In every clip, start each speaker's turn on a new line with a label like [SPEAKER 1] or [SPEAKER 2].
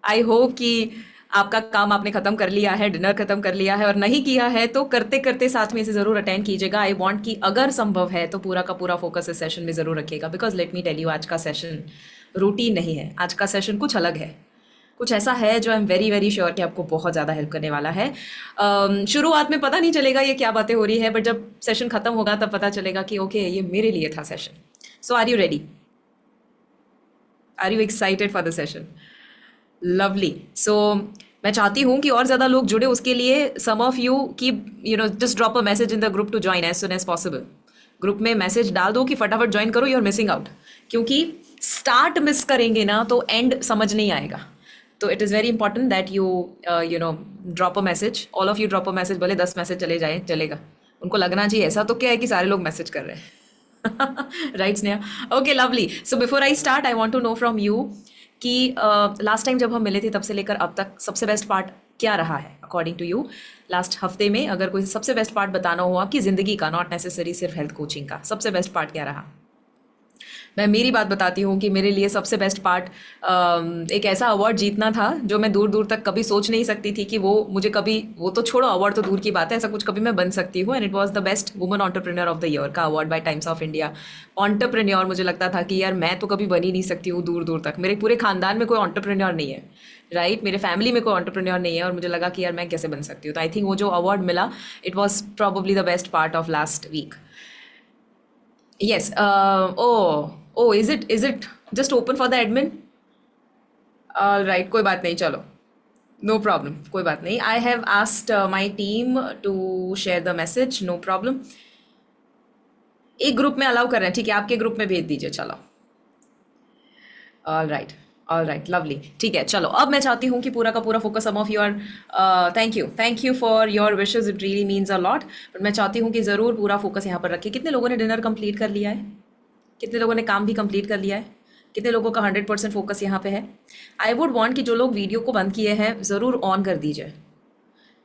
[SPEAKER 1] I hope कि आपका काम आपने खत्म कर लिया है, डिनर खत्म कर लिया है, और नहीं किया है तो करते करते साथ में इसे जरूर अटेंड कीजिएगा। आई वांट कि अगर संभव है तो पूरा का पूरा फोकस इस सेशन में जरूर रखिएगा, because let me tell you, आज का सेशन रूटीन नहीं है, आज का सेशन कुछ अलग है। कुछ ऐसा है जो I am very very sure कि आपको बहुत ज़्यादा हेल्प करने वाला है। शुरुआत में पता नहीं चलेगा ये क्या बातें हो रही है, बट जब सेशन खत्म होगा तब पता चलेगा कि ओके ये मेरे लिए था session. So are you ready? Are you excited for the session? Lovely. So मैं चाहती हूँ कि और ज़्यादा लोग जुड़े, उसके लिए सम ऑफ यू की just drop a message in the group to join as soon as possible. Group में मैसेज डाल दो कि फटाफट ज्वाइन करो, यू आर मिसिंग आउट। क्योंकि स्टार्ट मिस करेंगे ना तो एंड समझ नहीं आएगा। तो it is very important that you know drop a message, all of you drop a message, भले 10 मैसेज चले जाए चलेगा। उनको लगना चाहिए ऐसा तो क्या है कि सारे लोग मैसेज कर रहे हैं। Right Sneha? Okay lovely. So before I start I want to know from you कि लास्ट टाइम जब हम मिले थे तब से लेकर अब तक सबसे बेस्ट पार्ट क्या रहा है अकॉर्डिंग टू यू? लास्ट हफ्ते में अगर कोई सबसे बेस्ट पार्ट बताना हो आपकी ज़िंदगी का, नॉट नेसेसरी सिर्फ हेल्थ कोचिंग का, सबसे बेस्ट पार्ट क्या रहा? मैं मेरी बात बताती हूँ कि मेरे लिए सबसे बेस्ट पार्ट एक ऐसा अवार्ड जीतना था जो मैं दूर दूर तक कभी सोच नहीं सकती थी कि वो मुझे कभी, वो तो छोड़ो अवार्ड तो दूर की बात है, ऐसा कुछ कभी मैं बन सकती हूँ। And it was the best woman entrepreneur of the year का award by Times of India. Entrepreneur, मुझे लगता था कि यार मैं तो कभी बन ही नहीं सकती हूँ दूर दूर तक, मेरे पूरे खानदान में कोई एंटरप्रेन्योर नहीं है, राइट? मेरे फैमिली में कोई एंटरप्रेन्योर नहीं है, और मुझे लगा कि यार मैं कैसे बन सकती हूँ। तो आई थिंक वो जो अवार्ड मिला, it was probably the best part of last week. Yes. Oh, is it just open for the admin? All right, कोई बात नहीं, चलो, नो प्रॉब्लम, कोई बात नहीं। I have asked my team to share the message, no problem. एक group में allow कर रहे हैं, ठीक है, आपके ग्रुप में भेज दीजिए, चलो। All right, all right, lovely, ठीक है, चलो। अब मैं चाहती हूँ कि पूरा का पूरा focus, some of your, thank you for your wishes, it really means a lot. But मैं चाहती हूँ कि ज़रूर पूरा फोकस यहाँ पर रखें। कितने लोगों ने डिनर कंप्लीट कर लिया है? कितने लोगों ने काम भी कंप्लीट कर लिया है? कितने लोगों का 100% फोकस यहाँ पे है? आई वुड वांट कि जो लोग वीडियो को बंद किए हैं ज़रूर ऑन कर दीजिए,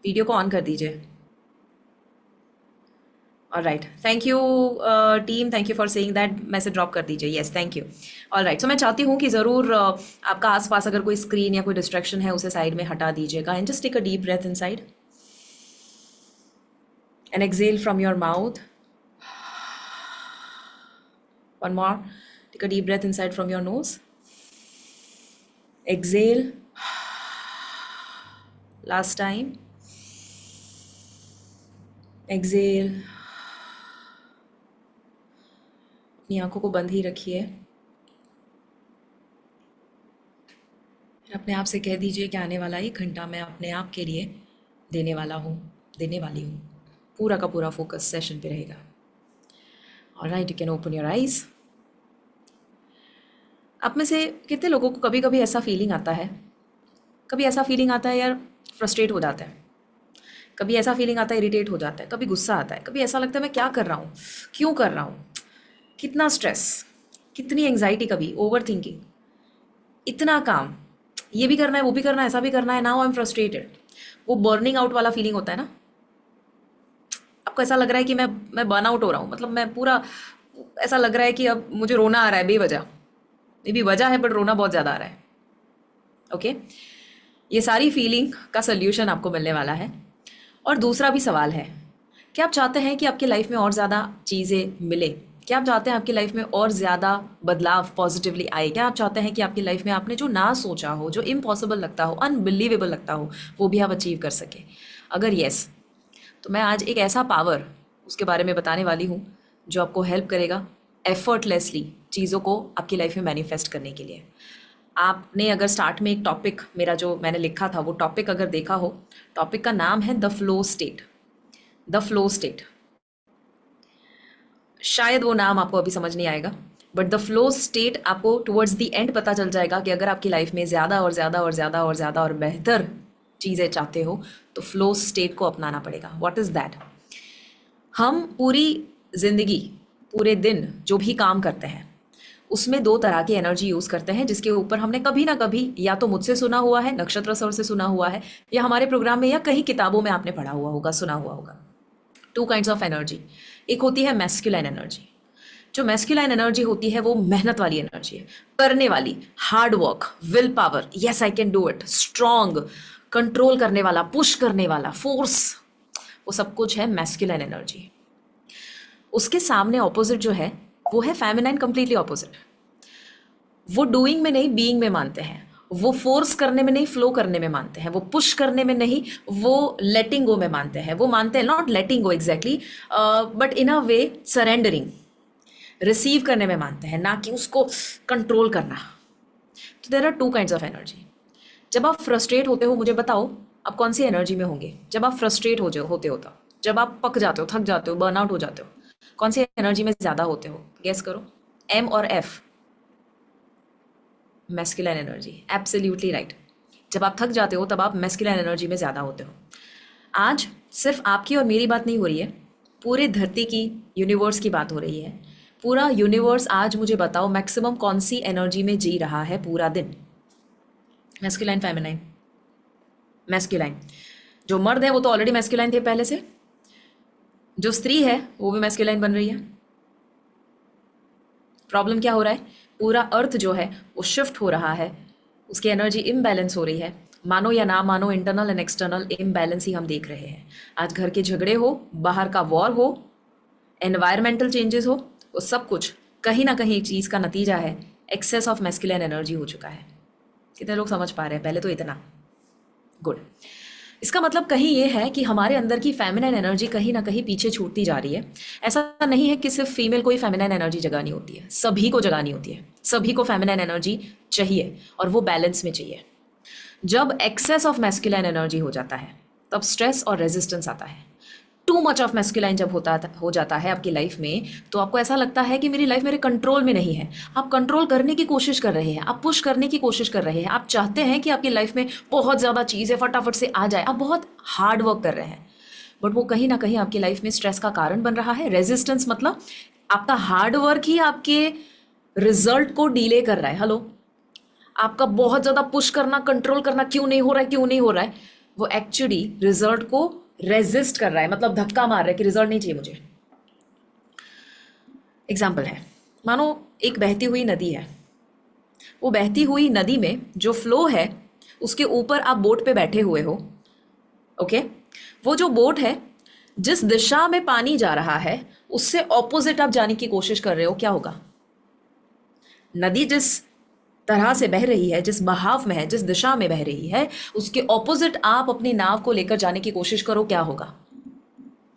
[SPEAKER 1] वीडियो को ऑन कर दीजिए। All right, thank you team, thank you for saying that, message drop कर दीजिए, yes thank you. All right, so मैं चाहती हूँ कि ज़रूर आपका आसपास अगर कोई स्क्रीन या कोई डिस्ट्रैक्शन है उसे साइड में हटा दीजिएगा, and just take a deep breath inside and exhale from your mouth. One more, take a deep breath inside from your nose, exhale, last time, exhale। अपनी आंखों को बंद ही रखिए, अपने आप से कह दीजिए कि आने वाला 1 घंटा मैं अपने आप के लिए देने वाला हूँ, देने वाली हूँ। पूरा का पूरा फोकस सेशन पे रहेगा। All right, you can open your eyes. आप में से कितने लोगों को कभी कभी ऐसा फीलिंग आता है, कभी ऐसा फीलिंग आता है यार फ्रस्ट्रेट हो जाता है, कभी ऐसा फीलिंग आता है इरिटेट हो जाता है, कभी गुस्सा आता है, कभी ऐसा लगता है मैं क्या कर रहा हूँ, क्यों कर रहा हूँ, कितना स्ट्रेस, कितनी एंग्जाइटी, कभी ओवर थिंकिंग, इतना काम, ये भी करना है वो भी करना है ऐसा भी करना है, नाउ आई एम फ्रस्ट्रेटेड। वो बर्निंग आउट वाला फीलिंग होता है ना, आपको ऐसा लग रहा है कि मैं बर्न आउट हो रहा हूँ, मतलब मैं पूरा, ऐसा लग रहा है कि अब मुझे रोना आ रहा है बेवजह। ये भी वजह है बट रोना बहुत ज़्यादा आ रहा है। ओके, ये सारी फीलिंग का सोल्यूशन आपको मिलने वाला है। और दूसरा भी सवाल है, क्या आप चाहते हैं कि आपकी लाइफ में और ज़्यादा चीज़ें मिले? क्या आप चाहते हैं आपकी लाइफ में और ज़्यादा बदलाव पॉजिटिवली आए? क्या आप चाहते हैं कि आपकी लाइफ में आपने जो ना सोचा हो, जो इम्पॉसिबल लगता हो, अनबिलीवेबल लगता हो, वो भी आप अचीव कर सके? अगर येस, तो मैं आज एक ऐसा पावर उसके बारे में बताने वाली हूँ जो आपको हेल्प करेगा एफर्टलेसली चीज़ों को आपकी लाइफ में मैनिफेस्ट करने के लिए। आपने अगर स्टार्ट में एक टॉपिक मेरा जो मैंने लिखा था वो टॉपिक अगर देखा हो, टॉपिक का नाम है the flow state. The flow state, शायद वो नाम आपको अभी समझ नहीं आएगा, बट द फ्लो स्टेट आपको टुवर्ड्स द एंड पता चल जाएगा कि अगर आपकी लाइफ में ज़्यादा और ज़्यादा और ज़्यादा और ज़्यादा और बेहतर चीज़ें चाहते हो तो फ्लो स्टेट को अपनाना पड़ेगा। What is that? हम पूरी ज़िंदगी, पूरे दिन जो भी काम करते हैं उसमें 2 तरह की एनर्जी यूज़ करते हैं, जिसके ऊपर हमने कभी ना कभी या तो मुझसे सुना हुआ है, नक्षत्र सर से सुना हुआ है, या हमारे प्रोग्राम में या कहीं किताबों में आपने पढ़ा हुआ होगा, सुना हुआ होगा। 2 काइंड्स ऑफ एनर्जी। एक होती है मैस्कुलाइन एनर्जी, जो मैस्कुलाइन एनर्जी होती है वो मेहनत वाली एनर्जी है, करने वाली, hard work, will power, yes I can do it, strong, control करने वाला, पुश करने वाला, फोर्स, वो सब कुछ है मैस्कुलाइन एनर्जी। उसके सामने ऑपोजिट जो है वो है फेमिनाइन, कंप्लीटली ऑपोजिट। वो डूइंग में नहीं बीइंग में मानते हैं, वो फोर्स करने में नहीं फ्लो करने में मानते हैं, वो पुश करने में नहीं, वो लेटिंग गो में मानते हैं। वो मानते हैं not letting go exactly, but in a way surrendering, receive करने में मानते हैं, ना कि उसको कंट्रोल करना। तो there are two kinds of energy. जब आप फ्रस्ट्रेट होते हो, मुझे बताओ आप कौन सी एनर्जी में होंगे? जब आप फ्रस्ट्रेट होते हो, जब आप पक जाते हो, थक जाते हो, बर्नआउट हो जाते हो, कौन सी एनर्जी में ज़्यादा होते हो? गेस करो, एम और F? Masculine energy, absolutely right. जब आप थक जाते हो तब आप मैस्कुलाइन एनर्जी में ज़्यादा होते हो। आज सिर्फ आपकी और मेरी बात नहीं हो रही है, पूरे धरती की, यूनिवर्स की बात हो रही है। पूरा यूनिवर्स आज मुझे बताओ मैक्सिमम कौन सी एनर्जी में जी रहा है पूरा दिन? Masculine, feminine? मैस्कुलाइन। जो मर्द है वो तो ऑलरेडी मैस्कुलाइन थे पहले से, जो स्त्री है वो भी मैस्कुलाइन बन रही है। प्रॉब्लम क्या हो रहा है? पूरा अर्थ जो है वो शिफ्ट हो रहा है, उसकी एनर्जी इम्बैलेंस हो रही है। मानो या ना मानो, इंटरनल एंड एक्सटर्नल इम्बैलेंस ही हम देख रहे हैं। आज घर के झगड़े हो, बाहर का वॉर हो, एनवायरमेंटल चेंजेस हो, वो सब कुछ कहीं ना कहीं एक चीज़ का नतीजा है, एक्सेस ऑफ मैस्कुलाइन एनर्जी हो चुका है। कितने लोग समझ पा रहे हैं? पहले तो इतना गुड। इसका मतलब कहीं ये है कि हमारे अंदर की फेमिनाइन एनर्जी कहीं ना कहीं पीछे छूटती जा रही है। ऐसा नहीं है कि सिर्फ फीमेल को ही फेमिनाइन एनर्जी जगानी होती है, सभी को जगानी होती है। सभी को फेमिनाइन एनर्जी चाहिए और वो बैलेंस में चाहिए। जब एक्सेस ऑफ मैस्कुलाइन एनर्जी हो जाता है तब स्ट्रेस और रेजिस्टेंस आता है। टू मच ऑफ मैस्कुलाइन जब हो जाता है आपकी लाइफ में, तो आपको ऐसा लगता है कि मेरी लाइफ मेरे कंट्रोल में नहीं है। आप कंट्रोल करने की कोशिश कर रहे हैं, आप पुश करने की कोशिश कर रहे हैं, आप चाहते हैं कि आपकी लाइफ में बहुत ज़्यादा चीज़ें फटाफट से आ जाए, आप बहुत हार्ड वर्क कर रहे हैं, बट वो कहीं ना कहीं आपकी लाइफ में स्ट्रेस का कारण बन रहा है। रेजिस्टेंस मतलब आपका हार्ड वर्क ही आपके रिजल्ट को डिले कर रहा है। हेलो, आपका बहुत ज़्यादा पुश करना, कंट्रोल करना, क्यों नहीं हो रहा है, क्यों नहीं हो रहा है, वो एक्चुअली रिजल्ट को रेजिस्ट कर रहा है, मतलब धक्का मार रहा है कि रिजल्ट नहीं चाहिए मुझे। एग्जाम्पल है, मानो एक बहती हुई नदी है। वो बहती हुई नदी में जो फ्लो है उसके ऊपर आप बोट पे बैठे हुए हो, ओके? वो जो बोट है, जिस दिशा में पानी जा रहा है उससे ऑपोजिट आप जाने की कोशिश कर रहे हो, क्या होगा? नदी जिस तरह से बह रही है, जिस बहाव में है, जिस दिशा में बह रही है, उसके ऑपोजिट आप अपनी नाव को लेकर जाने की कोशिश करो, क्या होगा?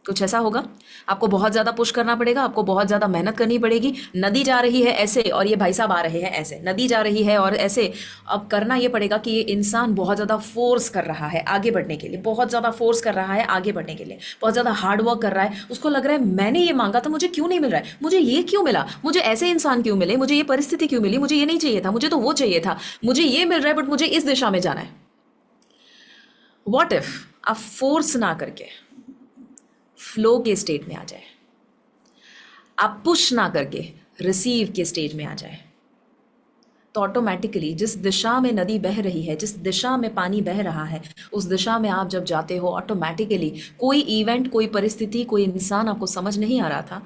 [SPEAKER 1] कुछ ऐसा होगा, आपको बहुत ज़्यादा पुश करना पड़ेगा, आपको बहुत ज़्यादा मेहनत करनी पड़ेगी। नदी जा रही है ऐसे और ये भाई साहब आ रहे हैं ऐसे, नदी जा रही है और ऐसे। अब करना ये पड़ेगा कि ये इंसान बहुत ज़्यादा फोर्स कर रहा है आगे बढ़ने के लिए, बहुत ज़्यादा फोर्स कर रहा है आगे बढ़ने के लिए, बहुत ज़्यादा हार्ड वर्क कर रहा है। उसको लग रहा है मैंने ये मांगा था, मुझे क्यों नहीं मिल रहा है, मुझे ये क्यों मिला, मुझे ऐसे इंसान क्यों मिले, मुझे ये परिस्थिति क्यों मिली, मुझे ये नहीं चाहिए था, मुझे तो वो चाहिए था, मुझे ये मिल रहा है बट मुझे इस दिशा में जाना है। वॉट इफ आप फोर्स ना करके फ्लो के स्टेट में आ जाए, आप पुश ना करके रिसीव के स्टेज में आ जाए, तो ऑटोमेटिकली जिस दिशा में नदी बह रही है, जिस दिशा में पानी बह रहा है, उस दिशा में आप जब जाते हो, ऑटोमेटिकली कोई इवेंट, कोई परिस्थिति, कोई इंसान आपको समझ नहीं आ रहा था,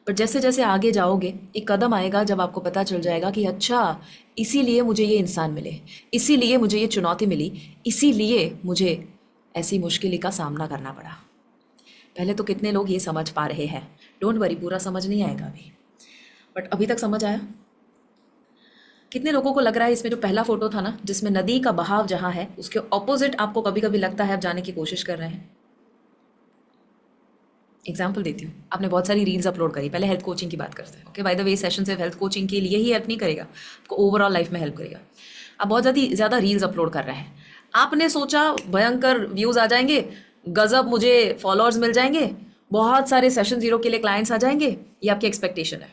[SPEAKER 1] पर जैसे जैसे आगे जाओगे एक कदम आएगा जब आपको पता चल जाएगा कि अच्छा, इसीलिए मुझे ये इंसान मिले, इसीलिए मुझे ये चुनौती मिली, इसीलिए मुझे ऐसी मुश्किल का सामना करना पड़ा। पहले तो कितने लोग ये समझ पा रहे हैं? डोंट वरी, पूरा समझ नहीं आएगा अभी, बट अभी तक समझ आया? कितने लोगों को लग रहा है इसमें जो पहला फोटो था ना, जिसमें नदी का बहाव जहाँ है उसके ऑपोजिट आपको कभी कभी लगता है आप जाने की कोशिश कर रहे हैं? एग्जाम्पल देती हूँ, आपने बहुत सारी रील्स अपलोड करी, पहले हेल्थ कोचिंग की बात करते हैं, okay? Bye the way, session सिर्फ हेल्थ कोचिंग के लिए ही हेल्प नहीं करेगा, आपको ओवरऑल लाइफ में हेल्प करेगा। आप बहुत ज़्यादा रील्स अपलोड कर रहे हैं, आपने सोचा भयंकर व्यूज़ आ जाएंगे, गजब मुझे फॉलोअर्स मिल जाएंगे, बहुत सारे सेशन जीरो के लिए क्लाइंट्स आ जाएंगे, ये आपकी एक्सपेक्टेशन है।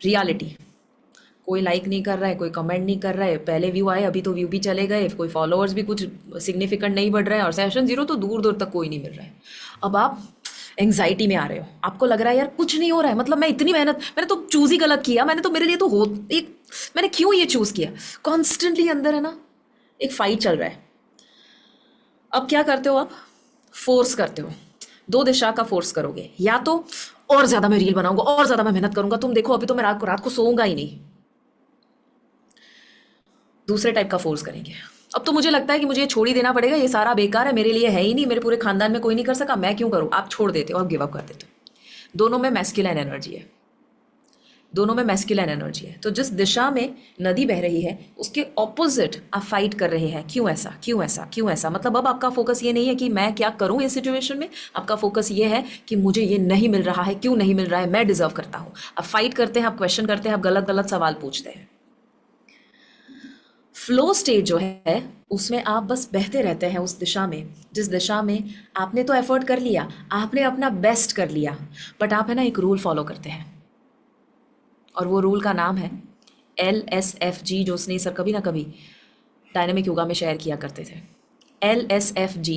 [SPEAKER 1] रियलिटी, कोई लाइक नहीं कर रहा है, कोई कमेंट नहीं कर रहा है, पहले व्यू आए अभी तो व्यू भी चले गए, कोई फॉलोअर्स भी कुछ सिग्निफिकेंट नहीं बढ़ रहा है और सेशन जीरो तो दूर दूर तक कोई नहीं मिल रहा है। अब आप एंग्जाइटी में आ रहे हो, आपको लग रहा है यार कुछ नहीं हो रहा है, मतलब मैं इतनी मेहनत, मैंने तो चूज़ ही गलत किया, मैंने तो मेरे लिए तो हो एक, मैंने क्यों ये चूज़ किया? कॉन्स्टेंटली अंदर है ना एक फाइट चल रहा है। अब क्या करते हो आप? फोर्स करते हो, दो दिशा का फोर्स करोगे, या तो और ज्यादा मैं रील बनाऊंगा, और ज्यादा मैं मेहनत करूंगा, तुम देखो अभी तो मैं रात को सोऊंगा ही नहीं। दूसरे टाइप का फोर्स करेंगे, अब तो मुझे लगता है कि मुझे ये छोड़ ही देना पड़ेगा, ये सारा बेकार है, मेरे लिए है ही नहीं, मेरे पूरे खानदान में कोई नहीं कर सका, मैं क्यों करूं। आप छोड़ देते हो, आप गिव अप कर देते हो। दोनों में मैस्कुलिन एनर्जी है, दोनों में मैस्कुलिन एनर्जी है। तो जिस दिशा में नदी बह रही है उसके ऑपोजिट आप फाइट कर रहे हैं। क्यों ऐसा, क्यों ऐसा, क्यों ऐसा? मतलब अब आपका फोकस ये नहीं है कि मैं क्या करूं इस सिचुएशन में, आपका फोकस ये है कि मुझे ये नहीं मिल रहा है, क्यों नहीं मिल रहा है, मैं डिजर्व करता हूं। आप फाइट करते हैं, आप क्वेश्चन करते हैं, आप गलत गलत सवाल पूछते हैं। फ्लो स्टेट जो है उसमें आप बस बहते रहते हैं उस दिशा में जिस दिशा में आपने तो एफर्ट कर लिया, आपने अपना बेस्ट कर लिया, बट आप है ना एक रूल फॉलो करते हैं, और वो रूल का नाम है LSFG, जो स्नेही सर कभी ना कभी डायनेमिक योगा में शेयर किया करते थे। LSFG,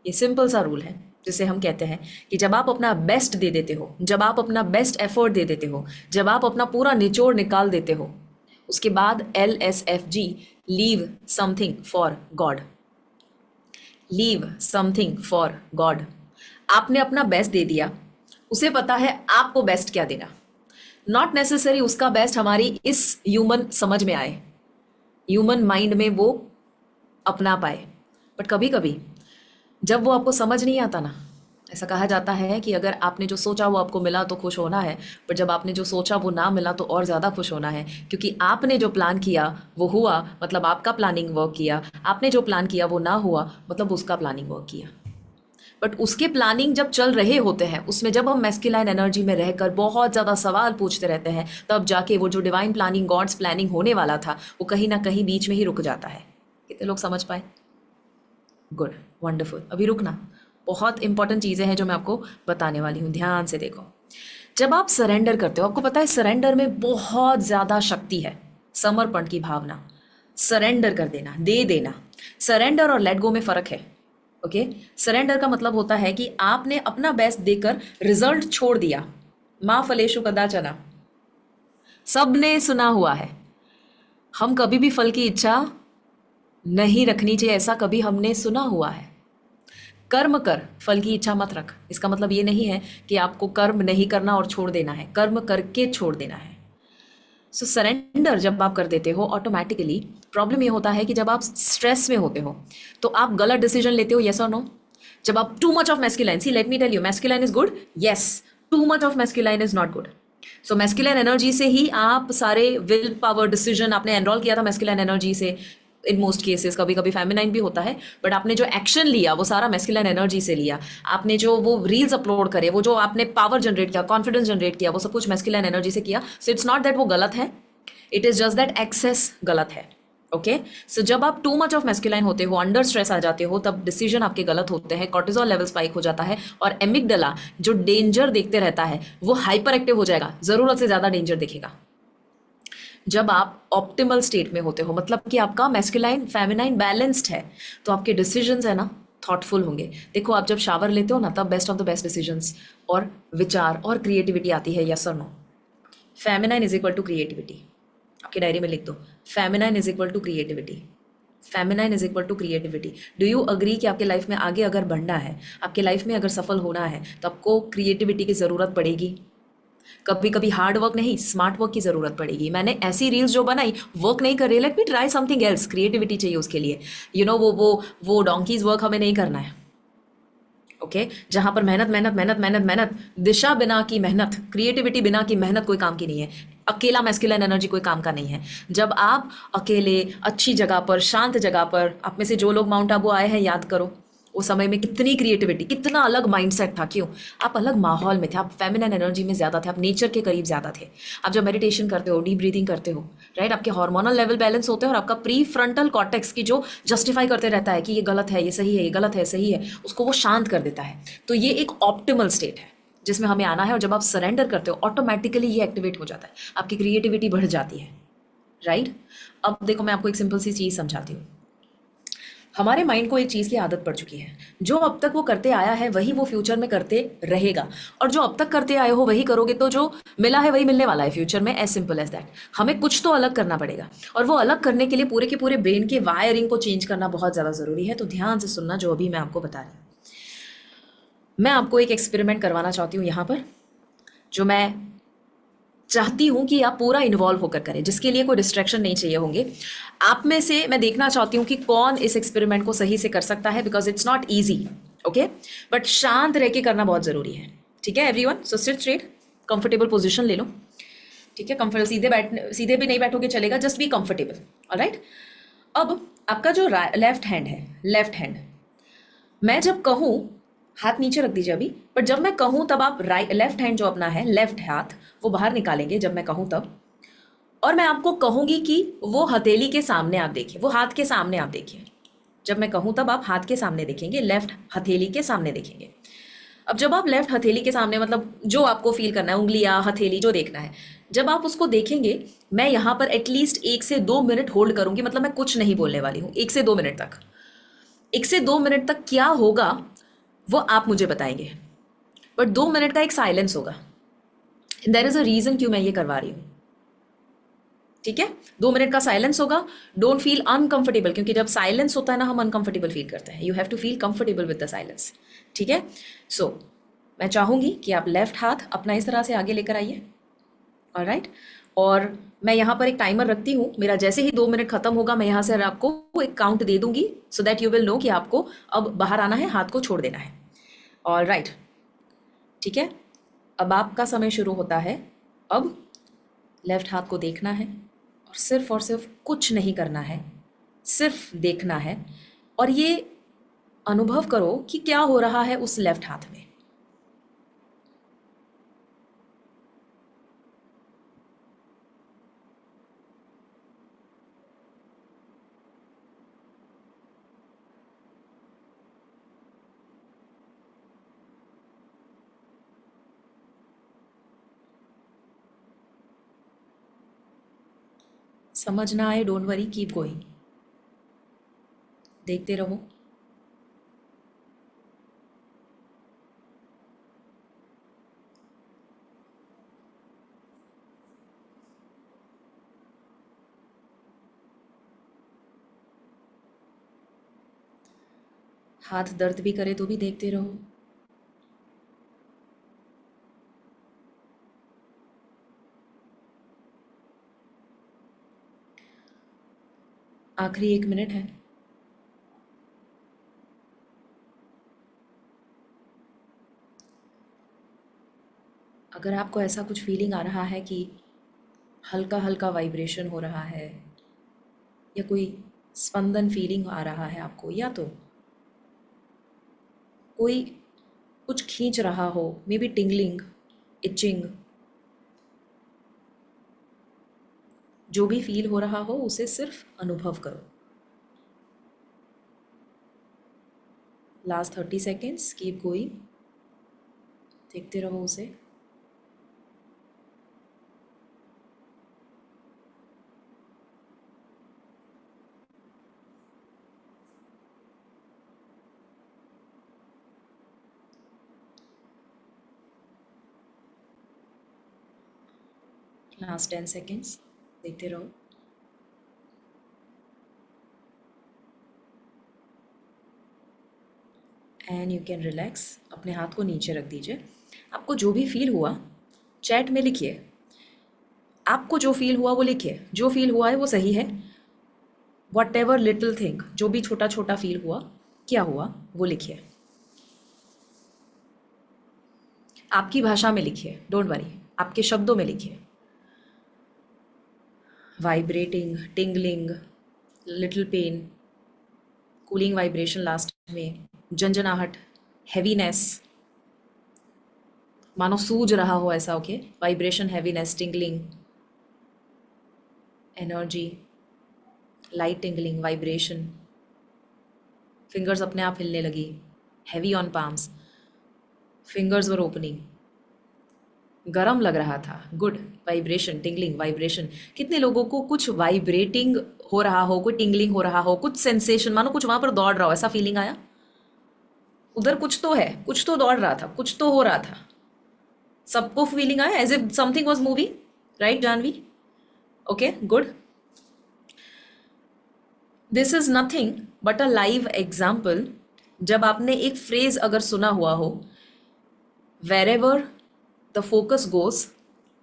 [SPEAKER 1] ये सिंपल सा रूल है जिसे हम कहते हैं कि जब आप अपना बेस्ट दे देते हो, जब आप अपना बेस्ट एफर्ट दे देते हो, जब आप अपना पूरा निचोड़ निकाल देते हो, उसके बाद LSFG, leave something for God. Leave something for God. आपने अपना बेस्ट दे दिया, उसे पता है आपको बेस्ट क्या देना। नॉट नेसेसरी उसका बेस्ट हमारी इस ह्यूमन समझ में आए, ह्यूमन माइंड में वो अपना पाए, बट कभी कभी जब वो आपको समझ नहीं आता ना, ऐसा कहा जाता है कि अगर आपने जो सोचा वो आपको मिला तो खुश होना है, पर जब आपने जो सोचा वो ना मिला तो और ज़्यादा खुश होना है, क्योंकि आपने जो प्लान किया वो हुआ, मतलब आपका प्लानिंग वर्क किया। आपने जो प्लान किया वो ना हुआ, मतलब उसका प्लानिंग वर्क किया। बट उसके प्लानिंग जब चल रहे होते हैं, उसमें जब हम मैस्कुलाइन एनर्जी में रहकर बहुत ज़्यादा सवाल पूछते रहते हैं, तब जाके वो जो डिवाइन प्लानिंग, गॉड्स प्लानिंग होने वाला था, वो कहीं ना कहीं बीच में ही रुक जाता है। कितने लोग समझ पाए? Good, wonderful. अभी रुकना, बहुत इंपॉर्टेंट चीज़ें हैं जो मैं आपको बताने वाली हूँ, ध्यान से देखो। जब आप सरेंडर करते हो, आपको पता है सरेंडर में बहुत ज़्यादा शक्ति है, समर्पण की भावना, सरेंडर कर देना, दे देना। सरेंडर और लेट गो में फ़र्क है। ओके, सरेंडर का मतलब होता है कि आपने अपना बेस्ट देकर रिजल्ट छोड़ दिया। माँ फलेषु कदाचन, सबने सुना हुआ है, हम कभी भी फल की इच्छा नहीं रखनी चाहिए, ऐसा कभी हमने सुना हुआ है। कर्म कर, फल की इच्छा मत रख। इसका मतलब ये नहीं है कि आपको कर्म नहीं करना और छोड़ देना है, कर्म करके छोड़ देना है। सो सरेंडर जब आप कर देते हो ऑटोमेटिकली, प्रॉब्लम ये होता है कि जब आप स्ट्रेस में होते हो तो आप गलत डिसीजन लेते हो, यस और नो। जब आप too much of masculine, see let me tell you, masculine is good, yes, too much of masculine is not good. So masculine energy से ही आप सारे विल पावर डिसीजन, आपने एनरोल किया था मैस्कुलाइन एनर्जी से इन मोस्ट केसेस, कभी कभी फेमिनाइन भी होता है, बट आपने जो एक्शन लिया वो सारा मैस्कुलाइन एनर्जी से लिया। आपने जो वो रील्स अपलोड करे, वो जो आपने पावर जनरेट किया, कॉन्फिडेंस जनरेट किया, वो सब कुछ मैस्कुलाइन एनर्जी से किया। सो इट्स नॉट दैट वो गलत है, it is just that excess गलत है। ओके, सो जब आप टू मच ऑफ मैस्कुलाइन होते हो, अंडर स्ट्रेस आ जाते हो, तब डिसीजन आपके गलत होते हैं, कॉर्टिसोल लेवल स्पाइक हो जाता है, और एमिगडाला जो डेंजर देखते रहता है वो हाइपर एक्टिव हो जाएगा, जरूरत से ज्यादा डेंजर दिखेगा। जब आप ऑप्टिमल स्टेट में होते हो, मतलब कि आपका मैस्कुलाइन फेमिनाइन बैलेंस्ड है, तो आपके डिसीजंस है ना थॉटफुल होंगे। देखो आप जब शावर लेते हो ना, तब best of the best decisions और विचार और क्रिएटिविटी आती है, यस और no. Feminine is equal to creativity, आपकी डायरी में लिख दो, feminine is equal to creativity, feminine is equal to creativity. Do you agree कि आपके लाइफ में आगे अगर बढ़ना है, आपके लाइफ में अगर सफल होना है, तो आपको क्रिएटिविटी की ज़रूरत पड़ेगी। कभी कभी हार्ड वर्क नहीं, स्मार्ट वर्क की ज़रूरत पड़ेगी। मैंने ऐसी रील्स जो बनाई वर्क नहीं कर रही, let me try something else, creativity चाहिए उसके लिए। यू नो वो डोंकीज वर्क हमें नहीं करना है। ओके, जहां पर मेहनत मेहनत मेहनत मेहनत मेहनत, दिशा बिना की मेहनत, क्रिएटिविटी बिना की मेहनत कोई काम की नहीं है। अकेला मैस्कुलाइन एनर्जी कोई काम का नहीं है। जब आप अकेले अच्छी जगह पर, शांत जगह पर, आप में से जो लोग माउंट आबू आए हैं याद करो, उस समय में कितनी क्रिएटिविटी, कितना अलग माइंडसेट था। क्यों? आप अलग माहौल में थे, आप फेमिनिन एनर्जी में ज़्यादा थे, आप नेचर के करीब ज़्यादा थे। आप जब मेडिटेशन करते हो, डीप ब्रीथिंग करते हो, राइट, आपके हार्मोनल लेवल बैलेंस होते हैं, और आपका प्री फ्रंटल कॉर्टेक्स की जो जस्टिफाई करते रहता है कि ये गलत है, ये सही है, ये गलत है, सही है, उसको वो शांत कर देता है। तो ये एक ऑप्टिमल स्टेट है जिसमें हमें आना है, और जब आप सरेंडर करते हो ऑटोमेटिकली ये एक्टिवेट हो जाता है, आपकी क्रिएटिविटी बढ़ जाती है, राइट। अब देखो मैं आपको एक सिंपल सी चीज़ समझाती हूँ। हमारे माइंड को एक चीज़ की आदत पड़ चुकी है, जो अब तक वो करते आया है वही वो फ्यूचर में करते रहेगा, और जो अब तक करते आए हो वही करोगे, तो जो मिला है वही मिलने वाला है फ्यूचर में, एज सिंपल एज दैट। हमें कुछ तो अलग करना पड़ेगा, और वो अलग करने के लिए पूरे के पूरे ब्रेन के वायरिंग को चेंज करना बहुत ज़्यादा ज़रूरी है। तो ध्यान से सुनना जो अभी मैं आपको बता रही हूँ। मैं आपको एक एक्सपेरिमेंट करवाना चाहती हूँ यहाँ पर। जो मैं चाहती हूँ कि आप पूरा इन्वॉल्व होकर करें, जिसके लिए कोई डिस्ट्रैक्शन नहीं चाहिए होंगे। आप में से मैं देखना चाहती हूँ कि कौन इस एक्सपेरिमेंट को सही से कर सकता है, because it's not easy. Okay, but शांत रह के करना बहुत ज़रूरी है। ठीक है everyone, so sit straight, comfortable position ले लो। ठीक है, कंफर्ट, सीधे भी नहीं बैठोगे चलेगा, जस्ट बी कंफर्टेबल। ऑलराइट, अब आपका जो लेफ्ट हैंड है, लेफ्ट हैंड, मैं जब कहूँ, हाथ नीचे रख दीजिए अभी, बट जब मैं कहूँ तब आप लेफ्ट हैंड जो अपना है, लेफ्ट हाथ, वो बाहर निकालेंगे जब मैं कहूँ तब। और मैं आपको कहूँगी कि वो हथेली के सामने आप देखिए, वो हाथ के सामने आप देखिए। जब मैं कहूँ तब आप हाथ के सामने देखेंगे, लेफ्ट हथेली के सामने देखेंगे। अब जब आप लेफ्ट हथेली के सामने, मतलब जो आपको फील करना है, उंगलियां, हथेली जो देखना है, जब आप उसको देखेंगे, मैं यहाँ पर एटलीस्ट 1 से 2 मिनट होल्ड करूंगी, मतलब मैं कुछ नहीं बोलने वाली हूँ 1 से 2 मिनट तक। 1 से 2 मिनट तक क्या होगा वो आप मुझे बताएंगे, बट 2 मिनट का एक साइलेंस होगा। देयर इज अ रीजन क्यों मैं ये करवा रही हूँ। ठीक है, 2 मिनट का साइलेंस होगा। डोंट फील अनकंफर्टेबल, क्योंकि जब साइलेंस होता है ना, हम अनकंफर्टेबल फील करते हैं। You have to feel comfortable with the silence. ठीक है, सो मैं चाहूंगी कि आप लेफ्ट हाथ अपना इस तरह से आगे लेकर आइए। ऑलराइट, और मैं यहाँ पर एक टाइमर रखती हूँ, मेरा जैसे ही 2 मिनट खत्म होगा, मैं यहाँ से आपको एक काउंट दे दूंगी, so that you will know कि आपको अब बाहर आना है, हाथ को छोड़ देना है। ऑलराइट, ठीक है, अब आपका समय शुरू होता है। अब लेफ्ट हाथ को देखना है और सिर्फ कुछ नहीं करना है, सिर्फ देखना है। और ये अनुभव करो कि क्या हो रहा है उस लेफ्ट हाथ में। समझ ना आए, डोंट वरी, कीप गोइंग, देखते रहो। हाथ दर्द भी करे तो भी देखते रहो। आखिरी 1 मिनट है। अगर आपको ऐसा कुछ फीलिंग आ रहा है कि हल्का हल्का वाइब्रेशन हो रहा है, या कोई स्पंदन फीलिंग आ रहा है आपको, या तो कोई कुछ खींच रहा हो, मे बी टिंगलिंग, इचिंग, जो भी फील हो रहा हो उसे सिर्फ अनुभव करो। लास्ट 30 सेकेंड्स, कीप गोइंग, देखते रहो उसे। लास्ट 10 सेकेंड्स, देखते रहो। एंड यू कैन रिलैक्स, अपने हाथ को नीचे रख दीजिए। आपको जो भी फील हुआ चैट में लिखिए, आपको जो फील हुआ वो लिखिए, जो फील हुआ है वो सही है। वट एवर लिटिल थिंग, जो भी छोटा छोटा फील हुआ, क्या हुआ, वो लिखिए। आपकी भाषा में लिखिए, डोंट वरी, आपके शब्दों में लिखिए। Vibrating, tingling, little pain, cooling vibration last में, झंझनाहट, हैवीनेस, मानो सूज रहा हो ऐसा। Okay, vibration, heaviness, tingling, energy, light tingling, vibration, fingers अपने आप हिलने लगी, heavy on palms, fingers were opening, गरम लग रहा था, गुड, वाइब्रेशन, टिंगलिंग, वाइब्रेशन। कितने लोगों को कुछ वाइब्रेटिंग हो रहा हो, कोई टिंगलिंग हो रहा हो, कुछ सेंसेशन, मानो कुछ वहां पर दौड़ रहा हो, ऐसा फीलिंग आया? उधर कुछ तो है, कुछ तो दौड़ रहा था, कुछ तो हो रहा था। सबको फीलिंग आया as if something was moving, right Janvi? Okay, good. This is nothing but a live example. जब आपने एक फ्रेज अगर सुना हुआ हो, wherever the focus goes,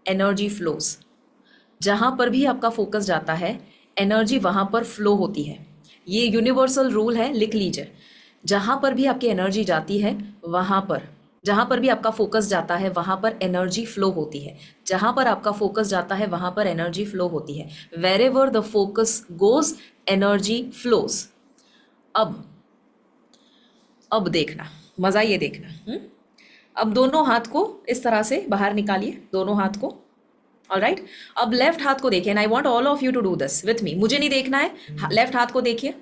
[SPEAKER 1] energy flows. जहाँ पर भी आपका फोकस जाता है एनर्जी वहाँ पर फ्लो होती है। ये यूनिवर्सल रूल है, लिख लीजिए। जहाँ पर भी आपकी एनर्जी जाती है वहाँ पर, जहाँ पर भी आपका फोकस जाता है वहाँ पर एनर्जी फ्लो होती है। जहाँ पर आपका फोकस जाता है वहाँ पर एनर्जी फ्लो होती है। Wherever the focus goes, energy flows. अब देखना, मज़ा ये देखना। अब दोनों हाथ को इस तरह से बाहर निकालिए, दोनों हाथ को। ऑलराइट, अब लेफ्ट हाथ को देखिए, and I want all of you to do this with me. मुझे नहीं देखना है, लेफ्ट हाथ को देखिए,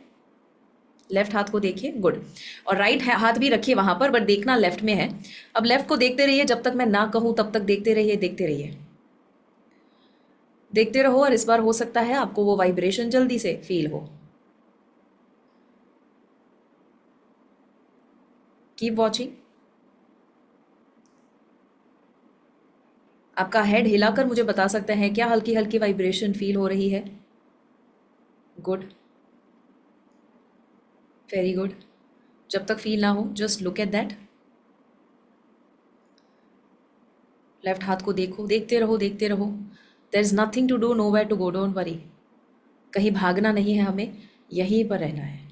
[SPEAKER 1] लेफ्ट हाथ को देखिए, गुड। और राइट हाथ भी रखिए वहां पर, बट देखना लेफ्ट में है। अब लेफ्ट को देखते रहिए, जब तक मैं ना कहूं तब तक देखते रहिए, देखते रहिए, देखते रहो। और इस बार हो सकता है आपको वो वाइब्रेशन जल्दी से फील हो। Keep watching. आपका हेड हिलाकर मुझे बता सकते हैं क्या हल्की हल्की वाइब्रेशन फील हो रही है? Good, very good. जब तक फील ना हो just look at that. Left हाथ को देखो, देखते रहो, देखते रहो। There is nothing to do, nowhere to go, don't worry. कहीं भागना नहीं है हमें, यहीं पर रहना है।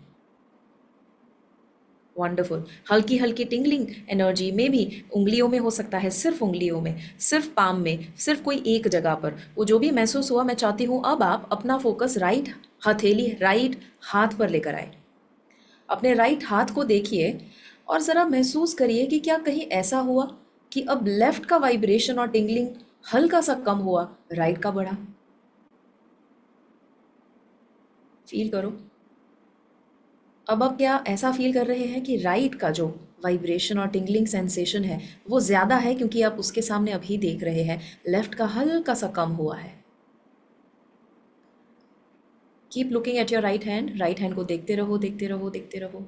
[SPEAKER 1] वंडरफुल। हल्की हल्की टिंगलिंग एनर्जी में भी उंगलियों में हो सकता है, सिर्फ उंगलियों में, सिर्फ पाम में, सिर्फ कोई एक जगह पर। वो जो भी महसूस हुआ, मैं चाहती हूँ अब आप अपना फोकस राइट हथेली, राइट हाथ पर लेकर आए। अपने राइट हाथ को देखिए और ज़रा महसूस करिए कि क्या कहीं ऐसा हुआ कि अब लेफ्ट का वाइब्रेशन और टिंगलिंग हल्का सा कम हुआ, राइट का बढ़ा। फील करो। अब आप क्या ऐसा फील कर रहे हैं कि राइट का जो वाइब्रेशन और टिंगलिंग सेंसेशन है वो ज़्यादा है, क्योंकि आप उसके सामने अभी देख रहे हैं लेफ्ट का हल्का सा कम हुआ है। Keep looking at your right hand, right hand को देखते रहो, देखते रहो, देखते रहो।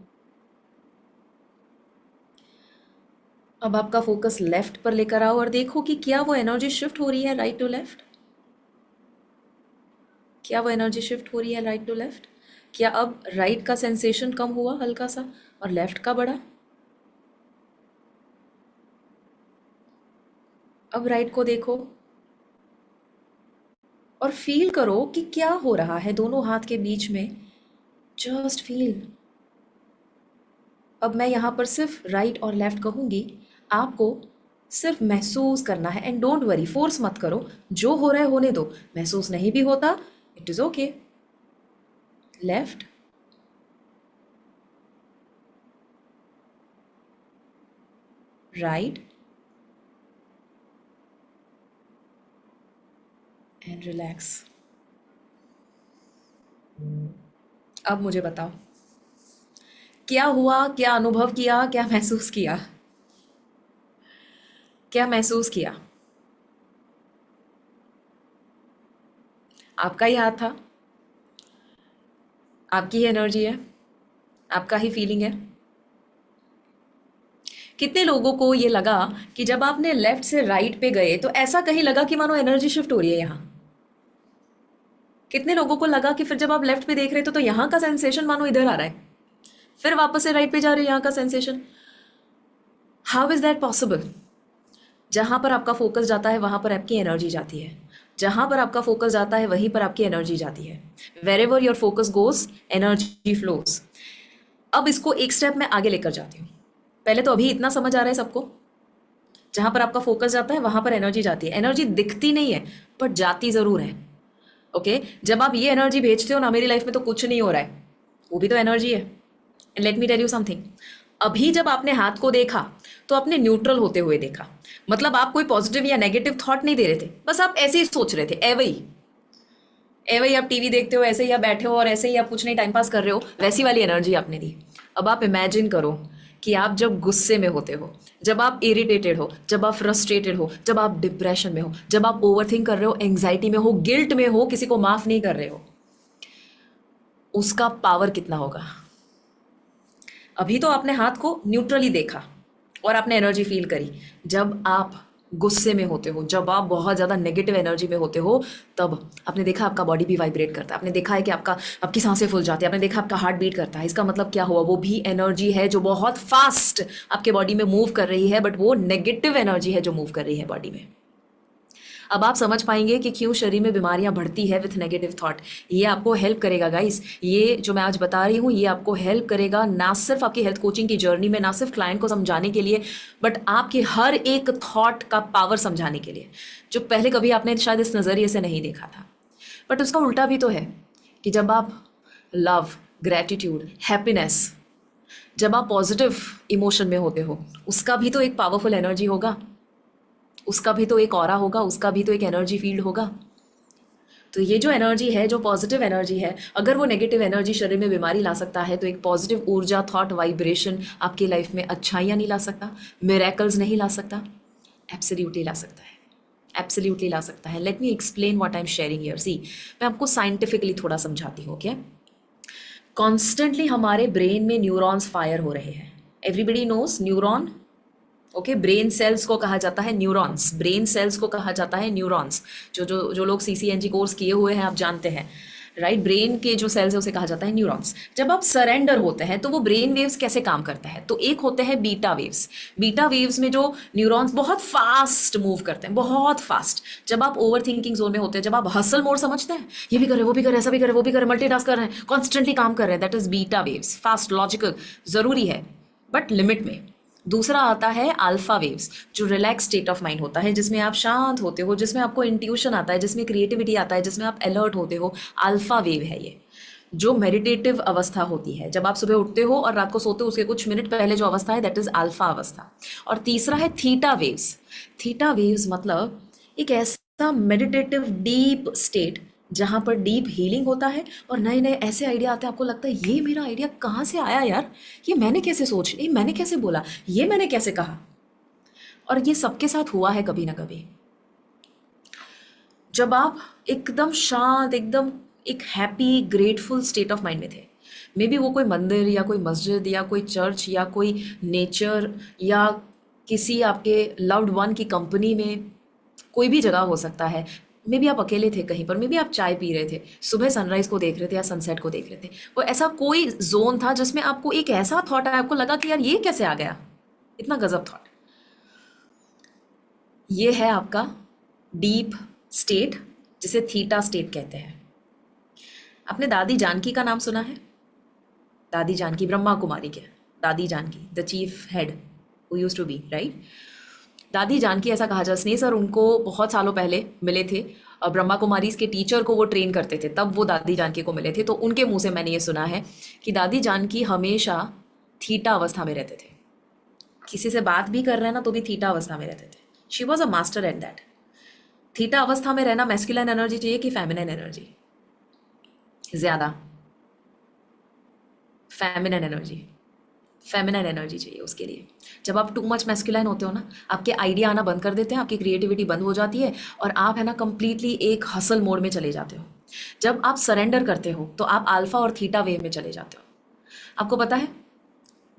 [SPEAKER 1] अब आपका फोकस लेफ्ट पर लेकर आओ और देखो कि क्या वो एनर्जी शिफ्ट हो रही है राइट टू लेफ्ट। क्या वो एनर्जी शिफ्ट हो रही है राइट टू लेफ्ट? क्या अब राइट का सेंसेशन कम हुआ हल्का सा और लेफ्ट का बढ़ा? अब राइट को देखो और फील करो कि क्या हो रहा है दोनों हाथ के बीच में। Just feel. अब मैं यहाँ पर सिर्फ राइट और लेफ्ट कहूँगी, आपको सिर्फ महसूस करना है। एंड डोंट वरी, फोर्स मत करो, जो हो रहा है होने दो। महसूस नहीं भी होता, it is okay. Left, right and relax. अब मुझे बताओ क्या हुआ, क्या अनुभव किया, क्या महसूस किया? क्या महसूस किया? आपका ही हाथ था, आपकी ही एनर्जी है, आपका ही फीलिंग है। कितने लोगों को ये लगा कि जब आपने लेफ्ट से राइट पे गए तो ऐसा कहीं लगा कि मानो एनर्जी शिफ्ट हो रही है यहाँ? कितने लोगों को लगा कि फिर जब आप लेफ्ट पे देख रहे थे तो यहाँ का सेंसेशन मानो इधर आ रहा है, फिर वापस से राइट पे जा रहे हो, यहाँ का sensation? How is that possible? जहाँ पर आपका फोकस जाता है वहाँ पर आपकी एनर्जी जाती है। जहाँ पर आपका फोकस जाता है वहीं पर आपकी एनर्जी जाती है। Wherever your focus goes, energy flows. अब इसको एक स्टेप में आगे लेकर जाती हूँ। पहले तो अभी इतना समझ आ रहा है सबको, जहाँ पर आपका फोकस जाता है वहाँ पर एनर्जी जाती है। एनर्जी दिखती नहीं है बट जाती ज़रूर है। ओके, जब आप ये एनर्जी भेजते हो ना, मेरी लाइफ में तो कुछ नहीं हो रहा है, वो भी तो एनर्जी है। And let me tell you something, अभी जब आपने हाथ को देखा तो आपने न्यूट्रल होते हुए देखा। मतलब आप कोई पॉजिटिव या नेगेटिव थॉट नहीं दे रहे थे, बस आप ऐसे ही सोच रहे थे, एवं ही आप टीवी देखते हो, ऐसे ही आप बैठे हो और ऐसे ही आप कुछ नहीं टाइम पास कर रहे हो, वैसी वाली एनर्जी आपने दी। अब आप इमेजिन करो कि आप जब गुस्से में होते हो, जब आप इरिटेटेड हो, जब आप फ्रस्ट्रेटेड हो, जब आप डिप्रेशन में हो, जब आप ओवरथिंक कर रहे हो, एंग्जाइटी में हो, गिल्ट में हो, किसी को माफ नहीं कर रहे हो, उसका पावर कितना होगा? अभी तो आपने हाथ को न्यूट्रली देखा और आपने एनर्जी फील करी। जब आप गुस्से में होते हो, जब आप बहुत ज़्यादा नेगेटिव एनर्जी में होते हो, तब आपने देखा आपका बॉडी भी वाइब्रेट करता है, आपने देखा है कि आपकी सांसें फूल जाती है, आपने देखा आपका हार्ट बीट करता है। इसका मतलब क्या हुआ? वो भी एनर्जी है जो बहुत फास्ट आपके बॉडी में मूव कर रही है, बट वो नेगेटिव एनर्जी है जो मूव कर रही है बॉडी में। अब आप समझ पाएंगे कि क्यों शरीर में बीमारियां बढ़ती है विथ नेगेटिव थॉट। ये आपको हेल्प करेगा गाइस, ये जो मैं आज बता रही हूँ ये आपको हेल्प करेगा, ना सिर्फ आपकी हेल्थ कोचिंग की जर्नी में, ना सिर्फ क्लाइंट को समझाने के लिए, बट आपके हर एक थॉट का पावर समझाने के लिए, जो पहले कभी आपने शायद इस नज़रिए से नहीं देखा था। बट उसका उल्टा भी तो है कि जब आप लव, ग्रैटिट्यूड, हैप्पीनेस, जब आप पॉजिटिव इमोशन में होते हो, उसका भी तो एक पावरफुल एनर्जी होगा, उसका भी तो एक ऑरा होगा, उसका भी तो एक एनर्जी फील्ड होगा। तो ये जो एनर्जी है, जो पॉजिटिव एनर्जी है, अगर वो नेगेटिव एनर्जी शरीर में बीमारी ला सकता है, तो एक पॉजिटिव ऊर्जा, थॉट, वाइब्रेशन आपकी लाइफ में अच्छाइयाँ नहीं ला सकता, मिरेकल्स नहीं ला सकता? एब्सोल्युटली ला सकता है, एब्सोल्युटली ला सकता है। Let me explain what I am sharing here. See, मैं आपको साइंटिफिकली थोड़ा समझाती हूँ। ओके, कॉन्स्टेंटली हमारे ब्रेन में न्यूरॉन्स फायर हो रहे हैं। Everybody knows neuron. Okay, brain cells को कहा जाता है न्यूरॉन्स, ब्रेन सेल्स को कहा जाता है न्यूरॉन्स। जो लोग सीसीएनजी कोर्स किए हुए हैं आप जानते हैं, राइट? ब्रेन के जो सेल्स है उसे कहा जाता है न्यूरॉन्स। जब आप सरेंडर होते हैं तो वो ब्रेन वेव्स कैसे काम करते हैं? तो एक होते हैं बीटा वेव्स। बीटा वेव्स में जो न्यूरॉन्स बहुत फास्ट मूव करते हैं, बहुत फास्ट। जब आप ओवर थिंकिंग जोन में होते हैं, जब आप हसल मोड समझते हैं, ये भी करे, वो भी करे, ऐसा भी करे, वो भी करे, मल्टीटास्क कर रहे हैं, कॉन्स्टेंटली काम कर रहे हैं, that is beta waves. Fast, logical, जरूरी है बट लिमिट में। दूसरा आता है अल्फा वेव्स, जो रिलैक्स स्टेट ऑफ माइंड होता है, जिसमें आप शांत होते हो, जिसमें आपको इंट्यूशन आता है, जिसमें क्रिएटिविटी आता है, जिसमें आप अलर्ट होते हो। अल्फा वेव है ये, जो मेडिटेटिव अवस्था होती है। जब आप सुबह उठते हो और रात को सोते हो उसके कुछ मिनट पहले जो अवस्था है, दैट इज अल्फा अवस्था। और तीसरा है थीटा वेव्स। थीटा वेव्स मतलब एक ऐसा मेडिटेटिव डीप स्टेट जहाँ पर डीप हीलिंग होता है और नए नए ऐसे आइडिया आते हैं, आपको लगता है ये मेरा आइडिया कहाँ से आया यार, ये मैंने कैसे सोच, ये मैंने कैसे बोला, ये मैंने कैसे कहा। और ये सबके साथ हुआ है कभी ना कभी, जब आप एकदम शांत, एकदम एक happy, grateful state of mind में थे। मे बी वो कोई मंदिर या कोई मस्जिद या कोई चर्च या कोई नेचर या किसी आपके लव्ड वन की कंपनी में, कोई भी जगह हो सकता है। मे बी आप अकेले थे कहीं पर, मे बी आप चाय पी रहे थे, सुबह सनराइज को देख रहे थे या सनसेट को देख रहे थे। वो ऐसा कोई जोन था जिसमें आपको एक ऐसा थॉट आया, आपको लगा कि यार ये कैसे आ गया, इतना गजब थॉट। ये है आपका डीप स्टेट, जिसे थीटा स्टेट कहते हैं। आपने दादी जानकी का नाम सुना है? दादी जानकी, ब्रह्मा कुमारी के Dadi Janki, the chief head who used to be, right? Dadi Janki, ऐसा कहा जाता, स्नेह सर उनको बहुत सालों पहले मिले थे, ब्रह्मा कुमारी के टीचर को वो ट्रेन करते थे, तब वो दादी जानकी को मिले थे। तो उनके मुंह से मैंने ये सुना है कि दादी जानकी हमेशा थीटा अवस्था में रहते थे। किसी से बात भी कर रहे हैं ना तो भी थीटा अवस्था में रहते थे। She was a master at that. Theta अवस्था में रहना मैस्कुलाइन एनर्जी चाहिए कि फेमिनिन एनर्जी? ज्यादा फेमिनिन एनर्जी, फेमिनिन एनर्जी चाहिए उसके लिए। जब आप टू मच मैस्कुलाइन होते हो ना, आपके आइडिया आना बंद कर देते हैं, आपकी क्रिएटिविटी बंद हो जाती है और आप है ना कंप्लीटली एक हसल मोड में चले जाते हो। जब आप सरेंडर करते हो तो आप अल्फा और थीटा वेव में चले जाते हो। आपको पता है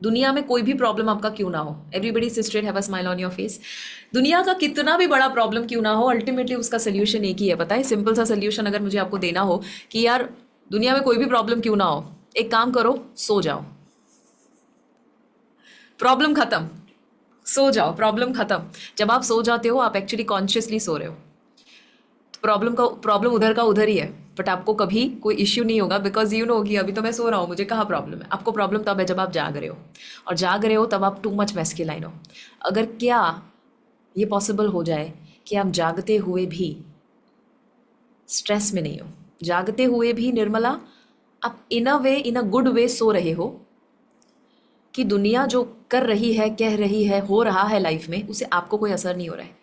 [SPEAKER 1] दुनिया में कोई भी प्रॉब्लम आपका क्यों ना हो, everybody seat straight, have a smile on your face. दुनिया का कितना भी बड़ा प्रॉब्लम क्यों ना हो, अल्टीमेटली उसका सोल्यूशन एक ही है। पता है, सिंपल सा सोल्यूशन अगर मुझे आपको देना हो कि यार दुनिया में कोई भी प्रॉब्लम क्यों ना हो, एक काम करो, सो जाओ, प्रॉब्लम खत्म। सो जाओ, प्रॉब्लम खत्म। जब आप सो जाते हो आप एक्चुअली कॉन्शियसली सो रहे हो, तो प्रॉब्लम उधर का उधर ही है, बट आपको कभी कोई इश्यू नहीं होगा, बिकॉज यू नो कि अभी तो मैं सो रहा हूँ, मुझे कहाँ प्रॉब्लम है। आपको प्रॉब्लम तब है जब आप जाग रहे हो, और जाग रहे हो तब आप टू मच मैस्कुलाइन हो। अगर क्या ये पॉसिबल हो जाए कि आप जागते हुए भी स्ट्रेस में नहीं हो, जागते हुए भी निर्मला आप इन अ वे, इन अ गुड वे सो रहे हो, कि दुनिया जो कर रही है, कह रही है, हो रहा है लाइफ में, उसे आपको कोई असर नहीं हो रहा है।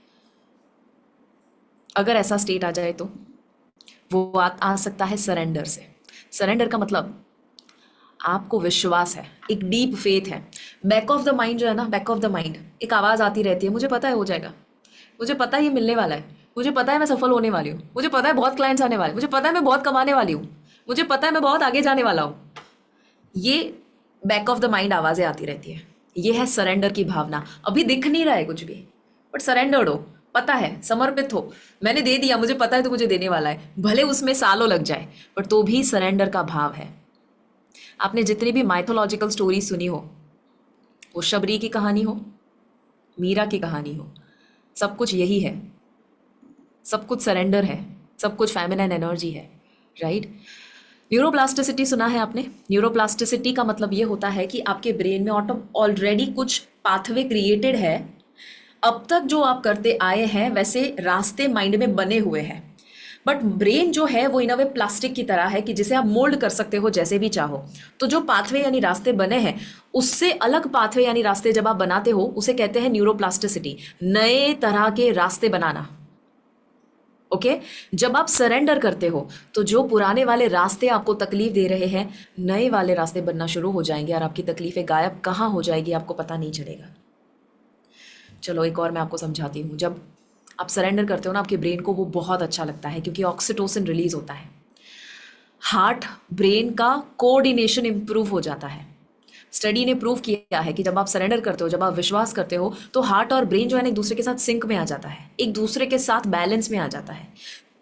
[SPEAKER 1] अगर ऐसा स्टेट आ जाए तो वो आ सकता है सरेंडर से। सरेंडर का मतलब आपको विश्वास है, एक डीप फेथ है। बैक ऑफ द माइंड जो है ना, बैक ऑफ द माइंड एक आवाज़ आती रहती है, मुझे पता है हो जाएगा, मुझे पता है ये मिलने वाला है, मुझे पता है मैं सफल होने वाली हूँ, मुझे पता है बहुत क्लाइंट्स आने वाले, मुझे पता है मैं बहुत कमाने वाली हूँ, मुझे पता है मैं बहुत आगे जाने वाला हूँ। ये बैक ऑफ द माइंड आवाज़ें आती रहती है। ये है सरेंडर की भावना। अभी दिख नहीं रहा है कुछ भी, बट सरेंडर्ड हो, पता है, समर्पित हो, मैंने दे दिया, मुझे पता है तो मुझे देने वाला है, भले उसमें सालों लग जाए, पर तो भी सरेंडर का भाव है। आपने जितनी भी माइथोलॉजिकल स्टोरी सुनी हो, वो शबरी की कहानी हो, मीरा की कहानी हो, सब कुछ यही है, सब कुछ सरेंडर है, सब कुछ फेमिनिन एनर्जी है, राइट। न्यूरोप्लास्टिसिटी सुना है आपने? न्यूरोप्लास्टिसिटी का मतलब ये होता है कि आपके ब्रेन में ऑलरेडी कुछ पाथवे क्रिएटेड है, अब तक जो आप करते आए हैं वैसे रास्ते माइंड में बने हुए हैं, बट ब्रेन जो है वो इन अ वे प्लास्टिक की तरह है कि जिसे आप मोल्ड कर सकते हो जैसे भी चाहो। तो जो पाथवे यानी रास्ते बने हैं, उससे अलग पाथवे यानी रास्ते जब आप बनाते हो उसे कहते हैं न्यूरोप्लास्टिसिटी, नए तरह के रास्ते बनाना। ओके जब आप सरेंडर करते हो तो जो पुराने वाले रास्ते आपको तकलीफ दे रहे हैं, नए वाले रास्ते बनना शुरू हो जाएंगे और आपकी तकलीफें गायब कहाँ हो जाएगी आपको पता नहीं चलेगा। चलो एक और मैं आपको समझाती हूँ। जब आप सरेंडर करते हो ना, आपके ब्रेन को वो बहुत अच्छा लगता है क्योंकि ऑक्सीटोसिन रिलीज होता है, हार्ट ब्रेन का कोऑर्डिनेशन इंप्रूव हो जाता है। स्टडी ने प्रूव किया है कि जब आप सरेंडर करते हो, जब आप विश्वास करते हो, तो हार्ट और ब्रेन जो है ना एक दूसरे के साथ सिंक में आ जाता है, एक दूसरे के साथ बैलेंस में आ जाता है,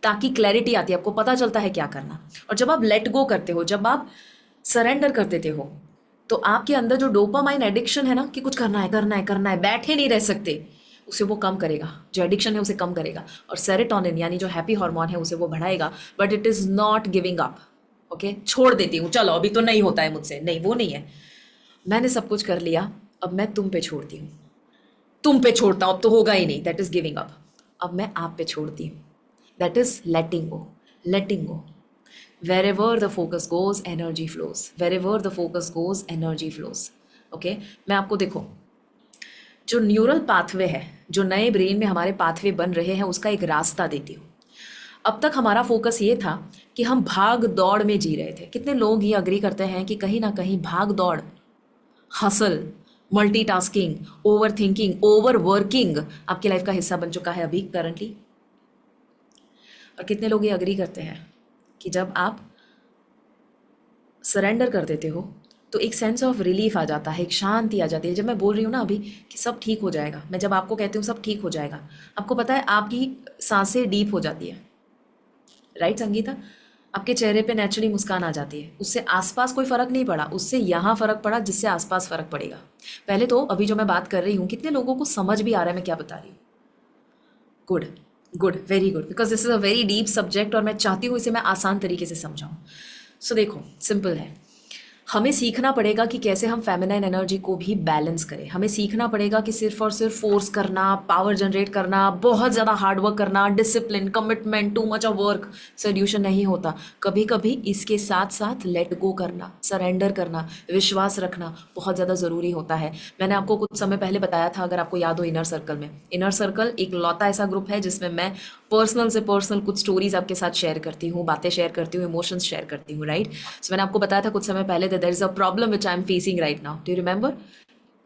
[SPEAKER 1] ताकि क्लैरिटी आती है, आपको पता चलता है क्या करना। और जब आप लेट गो करते हो, जब आप सरेंडर कर देते हो, तो आपके अंदर जो डोपामाइन एडिक्शन है ना कि कुछ करना है करना है करना है, बैठे नहीं रह सकते, उसे वो कम करेगा, जो एडिक्शन है उसे कम करेगा। और सेरोटोनिन यानी जो हैप्पी हार्मोन है उसे वो बढ़ाएगा, but it is not giving up. Okay छोड़ देती हूँ, चलो अभी तो नहीं होता है मुझसे, नहीं वो नहीं है, मैंने सब कुछ कर लिया, अब मैं तुम पे छोड़ती हूँ, तुम पे छोड़ता हूँ अब तो होगा ही नहीं, दैट इज गिविंग अप। अब मैं आप पे छोड़ती हूँ, that is letting go, letting go. wherever the focus goes energy flows, wherever the focus goes energy flows। Okay मैं आपको देखो, जो न्यूरल पाथवे है, जो नए ब्रेन में हमारे पाथवे बन रहे हैं, उसका एक रास्ता देती हूँ। अब तक हमारा फोकस ये था कि हम भाग दौड़ में जी रहे थे। कितने लोग ये अग्री करते हैं कि कहीं ना कहीं भाग दौड़, hustle, multitasking, over thinking, over working आपकी लाइफ का हिस्सा बन चुका है अभी करंटली? और कितने लोग ये अग्री करते हैं कि जब आप सरेंडर कर देते हो तो एक सेंस ऑफ रिलीफ आ जाता है, एक शांति आ जाती है। जब मैं बोल रही हूँ ना अभी कि सब ठीक हो जाएगा, मैं जब आपको कहती हूँ सब ठीक हो जाएगा, आपको पता है आपकी सांसें डीप हो जाती है, राइट संगीता? आपके चेहरे पे नेचुरली मुस्कान आ जाती है, उससे आसपास कोई फर्क नहीं पड़ा, उससे यहाँ फर्क पड़ा जिससे आसपास फर्क पड़ेगा। पहले तो अभी जो मैं बात कर रही हूँ, कितने लोगों को समझ भी आ रहा है मैं क्या बता रही हूँ? Good, good, very good, because this is a very deep subject और मैं चाहती हूँ इसे मैं आसान तरीके से समझाऊँ। सो देखो सिंपल है, हमें सीखना पड़ेगा कि कैसे हम फेमिनाइन एनर्जी को भी बैलेंस करें। हमें सीखना पड़ेगा कि सिर्फ और सिर्फ फोर्स करना, पावर जनरेट करना, बहुत ज़्यादा हार्ड वर्क करना, discipline, commitment, to much of work solution नहीं होता। कभी कभी इसके साथ साथ लेट गो करना, सरेंडर करना, विश्वास रखना बहुत ज़्यादा ज़रूरी होता है। मैंने आपको कुछ समय पहले बताया था, अगर आपको याद हो, इनर सर्कल में, इनर सर्कल एक लौता ऐसा ग्रुप है जिसमें मैं पर्सनल से पर्सनल कुछ स्टोरीज आपके साथ शेयर करती हूँ, बातें शेयर करती हूँ, इमोशंस शेयर करती हूँ, राइट। सो मैंने आपको बताया था कुछ समय पहले that there is a problem which I am facing right now, do you remember?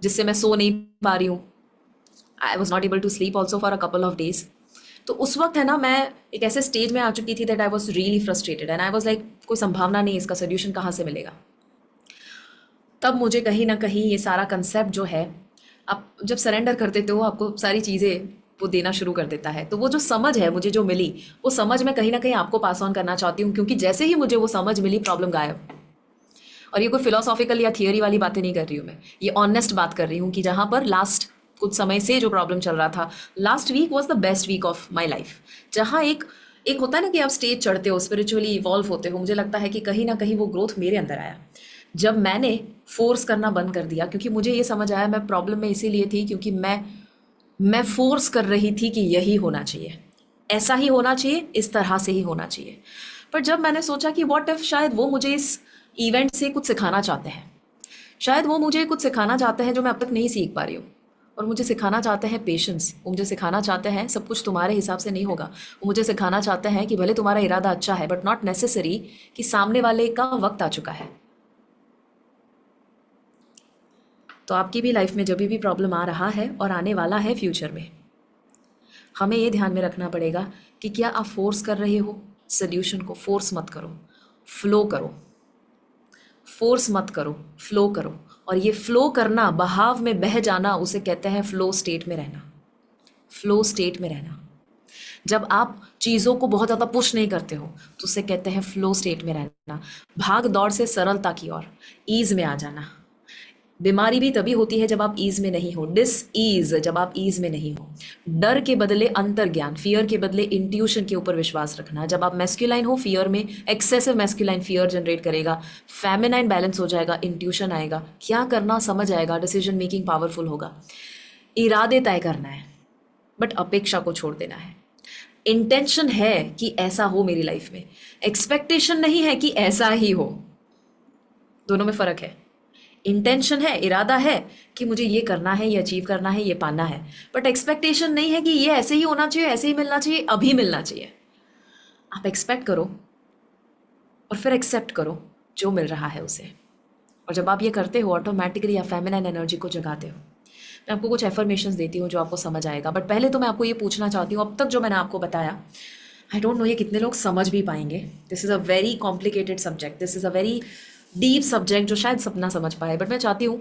[SPEAKER 1] जिससे मैं सो नहीं पा रही हूँ, I was not able to sleep also for a couple of days. तो उस वक्त है ना, मैं एक ऐसे स्टेज में आ चुकी थी that I was really frustrated and I was like कोई संभावना नहीं, इसका सोल्यूशन कहाँ से मिलेगा। तब मुझे कहीं ना कहीं ये सारा कंसेप्ट जो है, आप जब सरेंडर कर देते हो आपको सारी चीज़ें वो देना शुरू कर देता है। तो वो जो समझ है मुझे जो मिली, वो समझ मैं कहीं ना कहीं आपको पास ऑन करना चाहती हूँ, क्योंकि जैसे ही मुझे वो समझ मिली, प्रॉब्लम गायब। और ये कोई फिलोसॉफिकल या थियोरी वाली बातें नहीं कर रही हूँ मैं, ये ऑनेस्ट बात कर रही हूँ कि जहाँ पर लास्ट कुछ समय से जो प्रॉब्लम चल रहा था, last week was the best week of my life. जहाँ एक एक होता है ना कि आप स्टेज चढ़ते हो, स्पिरिचुअली इवॉल्व होते हो, मुझे लगता है कि कहीं ना कहीं वो ग्रोथ मेरे अंदर आया जब मैंने फोर्स करना बंद कर दिया। क्योंकि मुझे ये समझ आया मैं प्रॉब्लम में इसीलिए थी क्योंकि मैं फोर्स कर रही थी कि यही होना चाहिए, ऐसा ही होना चाहिए, इस तरह से ही होना चाहिए। पर जब मैंने सोचा कि व्हाट इफ शायद वो मुझे इस इवेंट से कुछ सिखाना चाहते हैं, शायद वो मुझे कुछ सिखाना चाहते हैं जो मैं अब तक नहीं सीख पा रही हूँ। और मुझे सिखाना चाहते हैं पेशेंस, वो मुझे सिखाना चाहते हैं सब कुछ तुम्हारे हिसाब से नहीं होगा, वो मुझे सिखाना चाहते हैं कि भले तुम्हारा इरादा अच्छा है बट नॉट नेसेसरी कि सामने वाले का वक्त आ चुका है। तो आपकी भी लाइफ में जब भी प्रॉब्लम आ रहा है और आने वाला है फ्यूचर में, हमें ये ध्यान में रखना पड़ेगा कि क्या आप फोर्स कर रहे हो सोल्यूशन को। फोर्स मत करो, फ्लो करो। फोर्स मत करो, फ्लो करो। और ये फ्लो करना, बहाव में बह जाना, उसे कहते हैं फ्लो स्टेट में रहना। फ्लो स्टेट में रहना। जब आप चीज़ों को बहुत ज़्यादा पुश नहीं करते हो तो उसे कहते हैं फ्लो स्टेट में रहना। भाग दौड़ से सरलता की ओर, ईज में आ जाना। बीमारी भी तभी होती है जब आप ईज में नहीं हो, डिस ईज जब आप ईज में नहीं हो। डर के बदले अंतर्ज्ञान, फियर के बदले इंट्यूशन के ऊपर विश्वास रखना। जब आप मैस्कुलाइन हो, फियर में एक्सेसिव मैस्कुलाइन फियर जनरेट करेगा, फेमिनाइन बैलेंस हो जाएगा, इंट्यूशन आएगा, क्या करना समझ आएगा, डिसीजन मेकिंग पावरफुल होगा। इरादे तय करना है बट अपेक्षा को छोड़ देना है। इंटेंशन है कि ऐसा हो मेरी लाइफ में, एक्सपेक्टेशन नहीं है कि ऐसा ही हो। दोनों में फर्क है। इंटेंशन है, इरादा है कि मुझे ये करना है, ये अचीव करना है, ये पाना है, बट एक्सपेक्टेशन नहीं है कि ये ऐसे ही होना चाहिए, ऐसे ही मिलना चाहिए, अभी मिलना चाहिए। आप एक्सपेक्ट करो और फिर एक्सेप्ट करो जो मिल रहा है उसे। और जब आप ये करते हो ऑटोमेटिकली आप फेमिनाइन एनर्जी को जगाते हो। मैं आपको कुछ एफर्मेशंस देती हूँ जो आपको समझ आएगा, बट पहले तो मैं आपको ये पूछना चाहती हूँ, अब तक जो मैंने आपको बताया, आई डोंट नो ये कितने लोग समझ भी पाएंगे। This is a very complicated subject, this is a very deep subject जो शायद सपना समझ पाए, बट मैं चाहती हूँ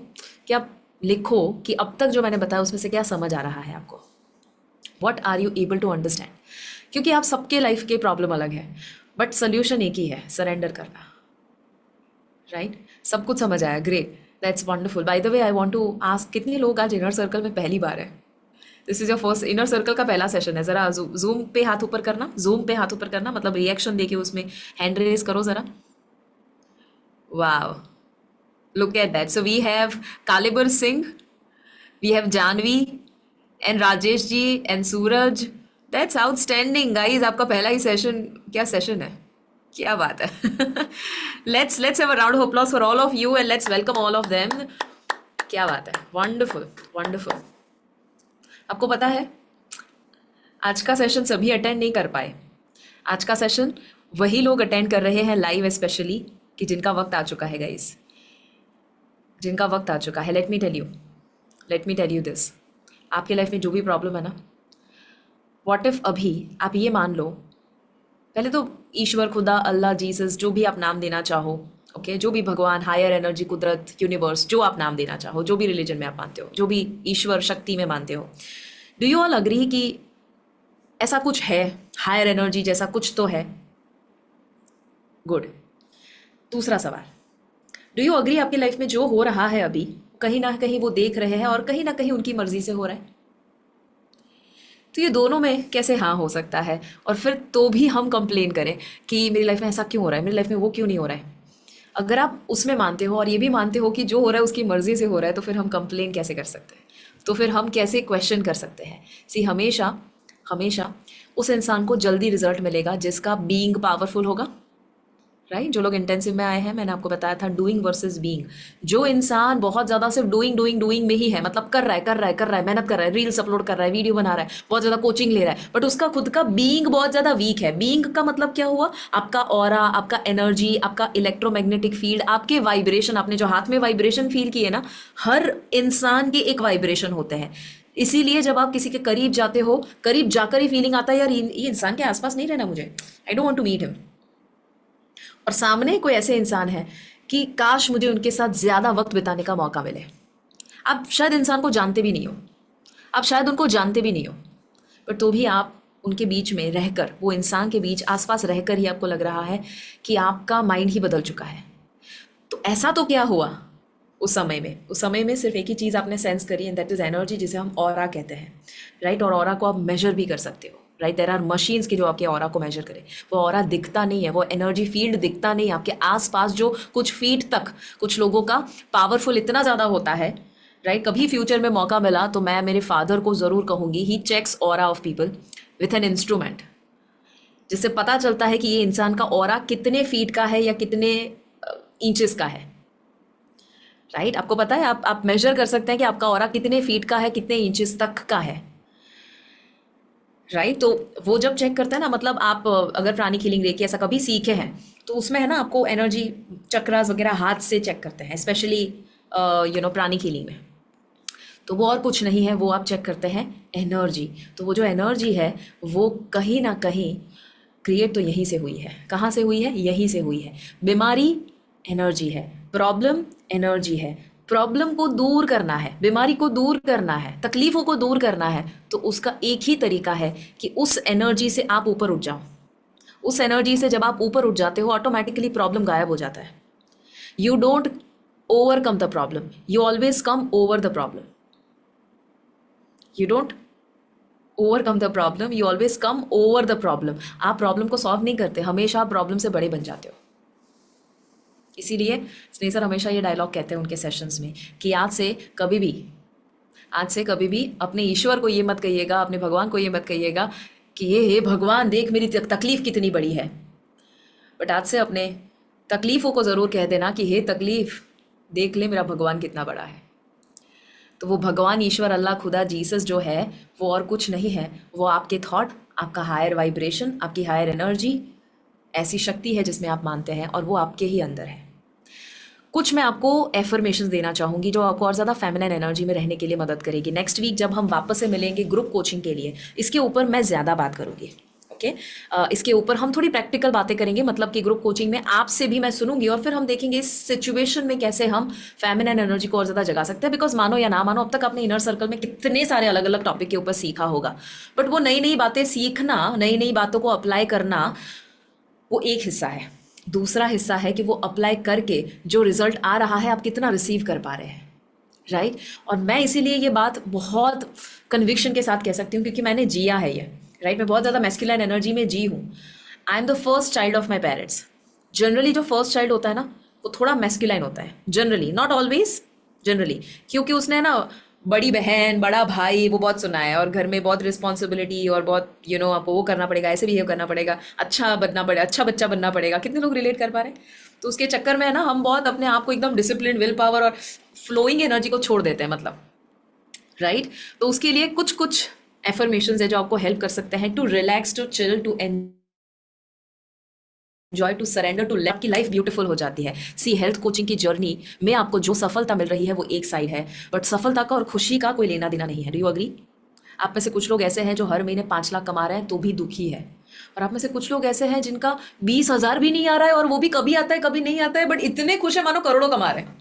[SPEAKER 1] कि आप लिखो कि अब तक जो मैंने बताया उसमें से क्या समझ आ रहा है आपको। What are you able to understand? क्योंकि आप सबके लाइफ के प्रॉब्लम अलग है बट सोल्यूशन एक ही है, सरेंडर करना। राइट सब कुछ समझ आया, great, that's wonderful. By the way I want to ask, कितने लोग आज इनर सर्कल में पहली बार है? This is your first inner circle का पहला सेशन है। ज़रा जूम पे हाथ ऊपर करना, जूम पे हाथ ऊपर करना, मतलब रिएक्शन देके उसमें हैंड रेज करो ज़रा। वाव, look at that. So we have Kalibur Singh, we have Janvi and Rajesh ji and Suraj. That's outstanding guys. आपका पहला ही सेशन, क्या सेशन है, क्या बात है। let's have a round of applause for all of you and let's welcome all of them. क्या बात है, wonderful wonderful। आपको पता है आज का सेशन सभी अटेंड नहीं कर पाए। आज का सेशन वही लोग अटेंड कर रहे हैं लाइव, स्पेशली कि जिनका वक्त आ चुका है गाइस, जिनका वक्त आ चुका है। Let me tell you this, आपके लाइफ में जो भी प्रॉब्लम है ना, व्हाट इफ अभी आप ये मान लो, पहले तो ईश्वर, खुदा, अल्लाह, जीसस, जो भी आप नाम देना चाहो, ओके, जो भी भगवान, हायर एनर्जी, कुदरत, यूनिवर्स, जो आप नाम देना चाहो, जो भी रिलीजन में आप मानते हो, जो भी ईश्वर शक्ति में मानते हो, डू यू ऑल अग्री कि ऐसा कुछ है, हायर एनर्जी जैसा कुछ तो है? गुड। दूसरा सवाल, डू यू अग्री आपकी लाइफ में जो हो रहा है अभी, कहीं ना कहीं वो देख रहे हैं और कहीं ना कहीं उनकी मर्जी से हो रहा है? तो ये दोनों में कैसे हाँ हो सकता है? और फिर तो भी हम कंप्लेन करें कि मेरी लाइफ में ऐसा क्यों हो रहा है, मेरी लाइफ में वो क्यों नहीं हो रहा है। अगर आप उसमें मानते हो और ये भी मानते हो कि जो हो रहा है उसकी मर्जी से हो रहा है, तो फिर हम कंप्लेन कैसे कर सकते हैं? तो फिर हम कैसे क्वेश्चन कर सकते हैं? सी, हमेशा हमेशा उस इंसान को जल्दी रिजल्ट मिलेगा जिसका बीइंग पावरफुल होगा। राइट जो लोग इंटेंसिव में आए हैं, मैंने आपको बताया था डूइंग वर्सेस बीइंग। जो इंसान बहुत ज़्यादा सिर्फ डूइंग में ही है, मतलब कर रहा है, मेहनत कर रहा है, रील्स अपलोड कर रहा है, वीडियो बना रहा है, बहुत ज़्यादा कोचिंग ले रहा है, बट उसका खुद का बीइंग बहुत ज़्यादा वीक है। बीइंग का मतलब क्या हुआ? आपका ऑरा, आपका एनर्जी, आपका इलेक्ट्रोमैग्नेटिक फील्ड, आपके वाइब्रेशन, आपने जो हाथ में वाइब्रेशन फील किए ना, हर इंसान के एक वाइब्रेशन होते हैं। इसीलिए जब आप किसी के करीब जाते हो, करीब जाकर ही फीलिंग आता है यार ये इंसान के आसपास नहीं रहना मुझे, I don't want to meet him. और सामने कोई ऐसे इंसान है कि काश मुझे उनके साथ ज़्यादा वक्त बिताने का मौका मिले। आप शायद इंसान को जानते भी नहीं हो, आप शायद उनको जानते भी नहीं हो, पर तो भी आप उनके बीच में रहकर, वो इंसान के बीच आसपास रहकर ही आपको लग रहा है कि आपका माइंड ही बदल चुका है। तो ऐसा तो क्या हुआ उस समय में सिर्फ एक ही चीज़ आपने सेंस करी, एंड दैट इज़ एनर्जी, जिसे हम ऑरा कहते हैं। राइट और ऑरा को आप मेजर भी कर सकते हो। राइट देयर आर मशीन्स की जो आपके ऑरा को मेजर करे। वो ऑरा दिखता नहीं है, वो एनर्जी फील्ड दिखता नहीं है। आपके आसपास जो कुछ फीट तक कुछ लोगों का पावरफुल इतना ज़्यादा होता है। राइट कभी फ्यूचर में मौका मिला तो मैं मेरे फादर को ज़रूर कहूँगी, he checks aura of people with an instrument, जिससे पता चलता है कि ये इंसान का ऑरा कितने फीट का है या कितने इंचेस का है। राइट आपको पता है, आप मेजर कर सकते हैं कि आपका ऑरा कितने फीट का है, कितने इंचेस तक का है। राइट तो वो जब चेक करता है ना, मतलब आप अगर प्राणिक हीलिंग रेकी ऐसा कभी सीखे हैं तो उसमें है ना, आपको एनर्जी चक्रास वगैरह हाथ से चेक करते हैं, स्पेशली प्राणिक हीलिंग में। तो वो और कुछ नहीं है, वो आप चेक करते हैं एनर्जी। तो वो जो एनर्जी है वो कहीं ना कहीं क्रिएट तो यहीं से हुई है। कहाँ से हुई है? यहीं से हुई है। बीमारी एनर्जी है, प्रॉब्लम एनर्जी है, प्रॉब्लम को दूर करना है, बीमारी को दूर करना है, तकलीफों को दूर करना है, तो उसका एक ही तरीका है कि उस एनर्जी से आप ऊपर उठ जाओ। उस एनर्जी से जब आप ऊपर उठ जाते हो, ऑटोमेटिकली प्रॉब्लम गायब हो जाता है। You don't overcome the problem, you always come over the problem. You don't overcome the problem, you always come over the problem. आप प्रॉब्लम को सॉल्व नहीं करते, हमेशा आप प्रॉब्लम से बड़े बन जाते हो। इसीलिए स्नेह सर हमेशा ये डायलॉग कहते हैं उनके सेशंस में कि आज से कभी भी अपने ईश्वर को ये मत कहिएगा, अपने भगवान को ये मत कहिएगा कि ये हे भगवान देख मेरी तकलीफ कितनी बड़ी है, बट आज से अपने तकलीफ़ों को ज़रूर कह देना कि हे तकलीफ देख ले मेरा भगवान कितना बड़ा है। तो वो भगवान, ईश्वर, अल्लाह, खुदा, जीसस जो है वो और कुछ नहीं है, वो आपके थॉट, आपका हायर वाइब्रेशन, आपकी हायर एनर्जी, ऐसी शक्ति है जिसमें आप मानते हैं, और वो आपके ही अंदर है। कुछ मैं आपको एफर्मेशंस देना चाहूँगी जो आपको और ज़्यादा फेमिनिन एनर्जी में रहने के लिए मदद करेगी। नेक्स्ट वीक जब हम वापस से मिलेंगे ग्रुप कोचिंग के लिए, इसके ऊपर मैं ज़्यादा बात करूँगी। ओके, इसके ऊपर हम थोड़ी प्रैक्टिकल बातें करेंगे, मतलब कि ग्रुप कोचिंग में आपसे भी मैं सुनूंगी और फिर हम देखेंगे इस सिचुएशन में कैसे हम फेमिनिन एनर्जी को और ज़्यादा जगा सकते हैं। बिकॉज मानो या ना मानो, अब तक आपने इनर सर्कल में कितने सारे अलग अलग टॉपिक के ऊपर सीखा होगा, बट वो नई नई बातें सीखना, नई नई बातों को अप्लाई करना, वो एक हिस्सा है। दूसरा हिस्सा है कि वो अप्लाई करके जो रिजल्ट आ रहा है आप कितना रिसीव कर पा रहे हैं, राइट। और मैं इसीलिए ये बात बहुत कन्विक्शन के साथ कह सकती हूँ क्योंकि मैंने जिया है ये, राइट। मैं बहुत ज़्यादा मैस्कुलिन एनर्जी में जी हूँ। I am the first child of my parents. Generally जो फर्स्ट चाइल्ड होता है ना, वो थोड़ा मैस्कुलाइन होता है, जनरली, नॉट ऑलवेज, जनरली, क्योंकि उसने ना बड़ी बहन, बड़ा भाई, वो बहुत सुना है, और घर में बहुत रिस्पॉन्सिबिलिटी और बहुत आपको वो करना पड़ेगा, ऐसे बिहेव करना पड़ेगा, अच्छा बनना पड़ेगा, अच्छा बच्चा बनना पड़ेगा। कितने लोग रिलेट कर पा रहे हैं? तो उसके चक्कर में है ना, हम बहुत अपने आप को एकदम डिसिप्लिन, विल पावर और फ्लोइंग एनर्जी को छोड़ देते हैं, मतलब, राइट। तो उसके लिए कुछ कुछ एफर्मेशंस है जो आपको हेल्प कर सकते हैं to relax, to chill, to enjoy, to surrender, to let की लाइफ ब्यूटीफुल हो जाती है। सी, हेल्थ कोचिंग की जर्नी में आपको जो सफलता मिल रही है वो एक साइड है, बट सफलता का और खुशी का कोई लेना देना नहीं है। Do you agree? आप में से कुछ लोग ऐसे हैं जो हर महीने 5 लाख कमा रहे हैं तो भी दुखी है, और आप में से कुछ लोग ऐसे हैं जिनका 20,000 भी नहीं आ रहा है, और वो भी कभी आता है कभी नहीं आता है, बट इतने खुश है मानो करोड़ों कमा रहे हैं।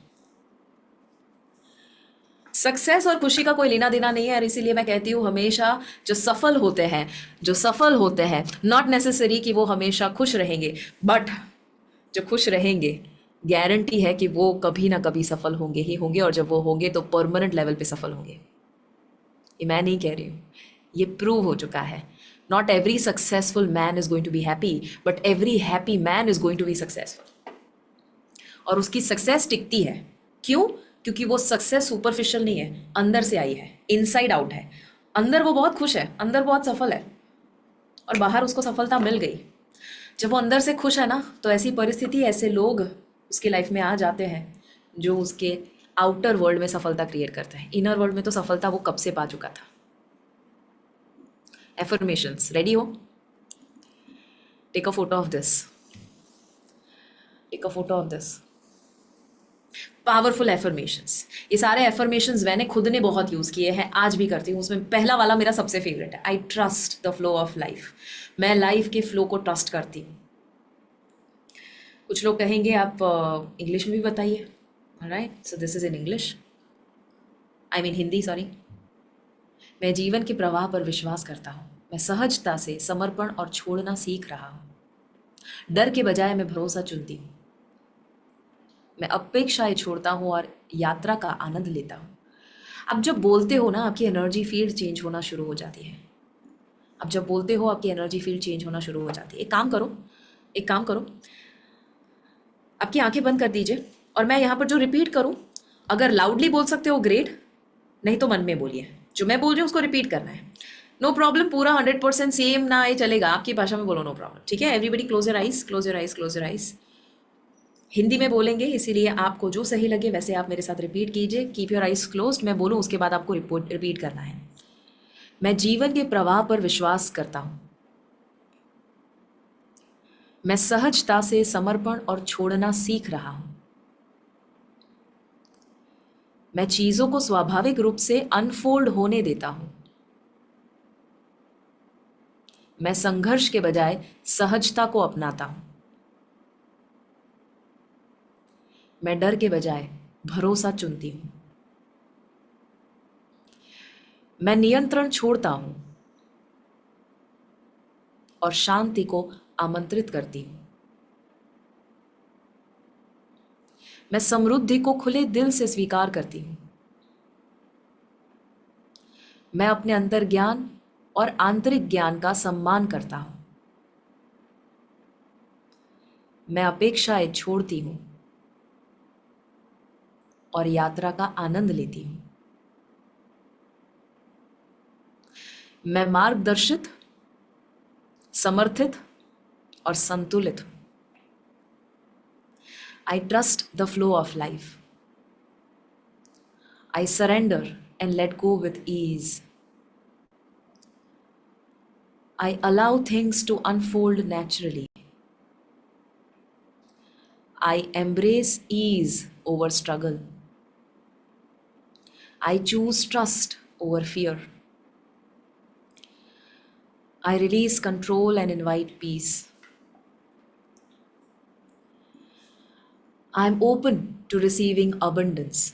[SPEAKER 1] सक्सेस और खुशी का कोई लेना देना नहीं है, और इसीलिए मैं कहती हूँ हमेशा जो सफल होते हैं, नॉट नेसेसरी कि वो हमेशा खुश रहेंगे, बट जो खुश रहेंगे गारंटी है कि वो कभी ना कभी सफल होंगे ही होंगे, और जब वो होंगे तो परमानेंट लेवल पे सफल होंगे। ये मैं नहीं कह रही हूँ, ये प्रूव हो चुका है। Not every successful man is going to be happy, but every happy man is going to be successful. और उसकी सक्सेस टिकती है, क्यों? क्योंकि वो सक्सेस सुपरफिशियल नहीं है, अंदर से आई है, इनसाइड आउट है। अंदर वो बहुत खुश है, अंदर बहुत सफल है, और बाहर उसको सफलता मिल गई। जब वो अंदर से खुश है ना, तो ऐसी परिस्थिति, ऐसे लोग उसकी लाइफ में आ जाते हैं जो उसके आउटर वर्ल्ड में सफलता क्रिएट करते हैं। इनर वर्ल्ड में तो सफलता वो कब से पा चुका था। एफर्मेशंस रेडी हो? Take a photo of this, take a photo of this. Powerful affirmations. ये सारे एफर्मेशंस मैंने खुद ने बहुत यूज़ किए हैं, आज भी करती हूँ। उसमें पहला वाला मेरा सबसे फेवरेट है, I trust the flow of life. मैं लाइफ के फ्लो को ट्रस्ट करती हूँ। कुछ लोग कहेंगे आप इंग्लिश में भी बताइए, right, so this is in English, I mean Hindi, sorry. मैं जीवन के प्रवाह पर विश्वास करता हूँ, मैं सहजता से समर्पण और छोड़ना सीख रहा हूँ, डर के बजाय मैं भरोसा चुनती हूँ, मैं अपेक्षाएं छोड़ता हूँ और यात्रा का आनंद लेता हूँ। आप जब बोलते हो ना, आपकी एनर्जी फील्ड चेंज होना शुरू हो जाती है। आप जब बोलते हो आपकी एनर्जी फील्ड चेंज होना शुरू हो जाती है। एक काम करो, आपकी आंखें बंद कर दीजिए, और मैं यहाँ पर जो रिपीट करूँ, अगर लाउडली बोल सकते हो ग्रेट, नहीं तो मन में बोलिए। जो मैं बोल रही हूँ उसको रिपीट करना है, नो प्रॉब्लम। पूरा 100% सेम ना आए चलेगा, आपकी भाषा में बोलो, नो प्रॉब्लम, ठीक है। Everybody close your eyes, close your eyes, close your eyes. Hindi में बोलेंगे, इसीलिए आपको जो सही लगे वैसे आप मेरे साथ रिपीट कीजिए। कीप योर आइज क्लोज्ड, मैं बोलूँ उसके बाद आपको रिपीट करना है। मैं जीवन के प्रवाह पर विश्वास करता हूँ, मैं सहजता से समर्पण और छोड़ना सीख रहा हूँ, मैं चीजों को स्वाभाविक रूप से अनफोल्ड होने देता हूँ, मैं संघर्ष के बजाय सहजता को अपनाता हूँ, मैं डर के बजाय भरोसा चुनती हूँ। मैं नियंत्रण छोड़ता हूँ और शांति को आमंत्रित करती हूँ। मैं समृद्धि को खुले दिल से स्वीकार करती हूँ। मैं अपने अंतर ज्ञान और आंतरिक ज्ञान का सम्मान करता हूँ। मैं अपेक्षाएं छोड़ती हूँ और यात्रा का आनंद लेती हूँ। मैं मार्गदर्शित, समर्थित और संतुलित हूँ। I trust the flow of life. I surrender and let go with ease. I allow things to unfold naturally. I embrace ease over struggle. I choose trust over fear. I release control and invite peace. I am open to receiving abundance.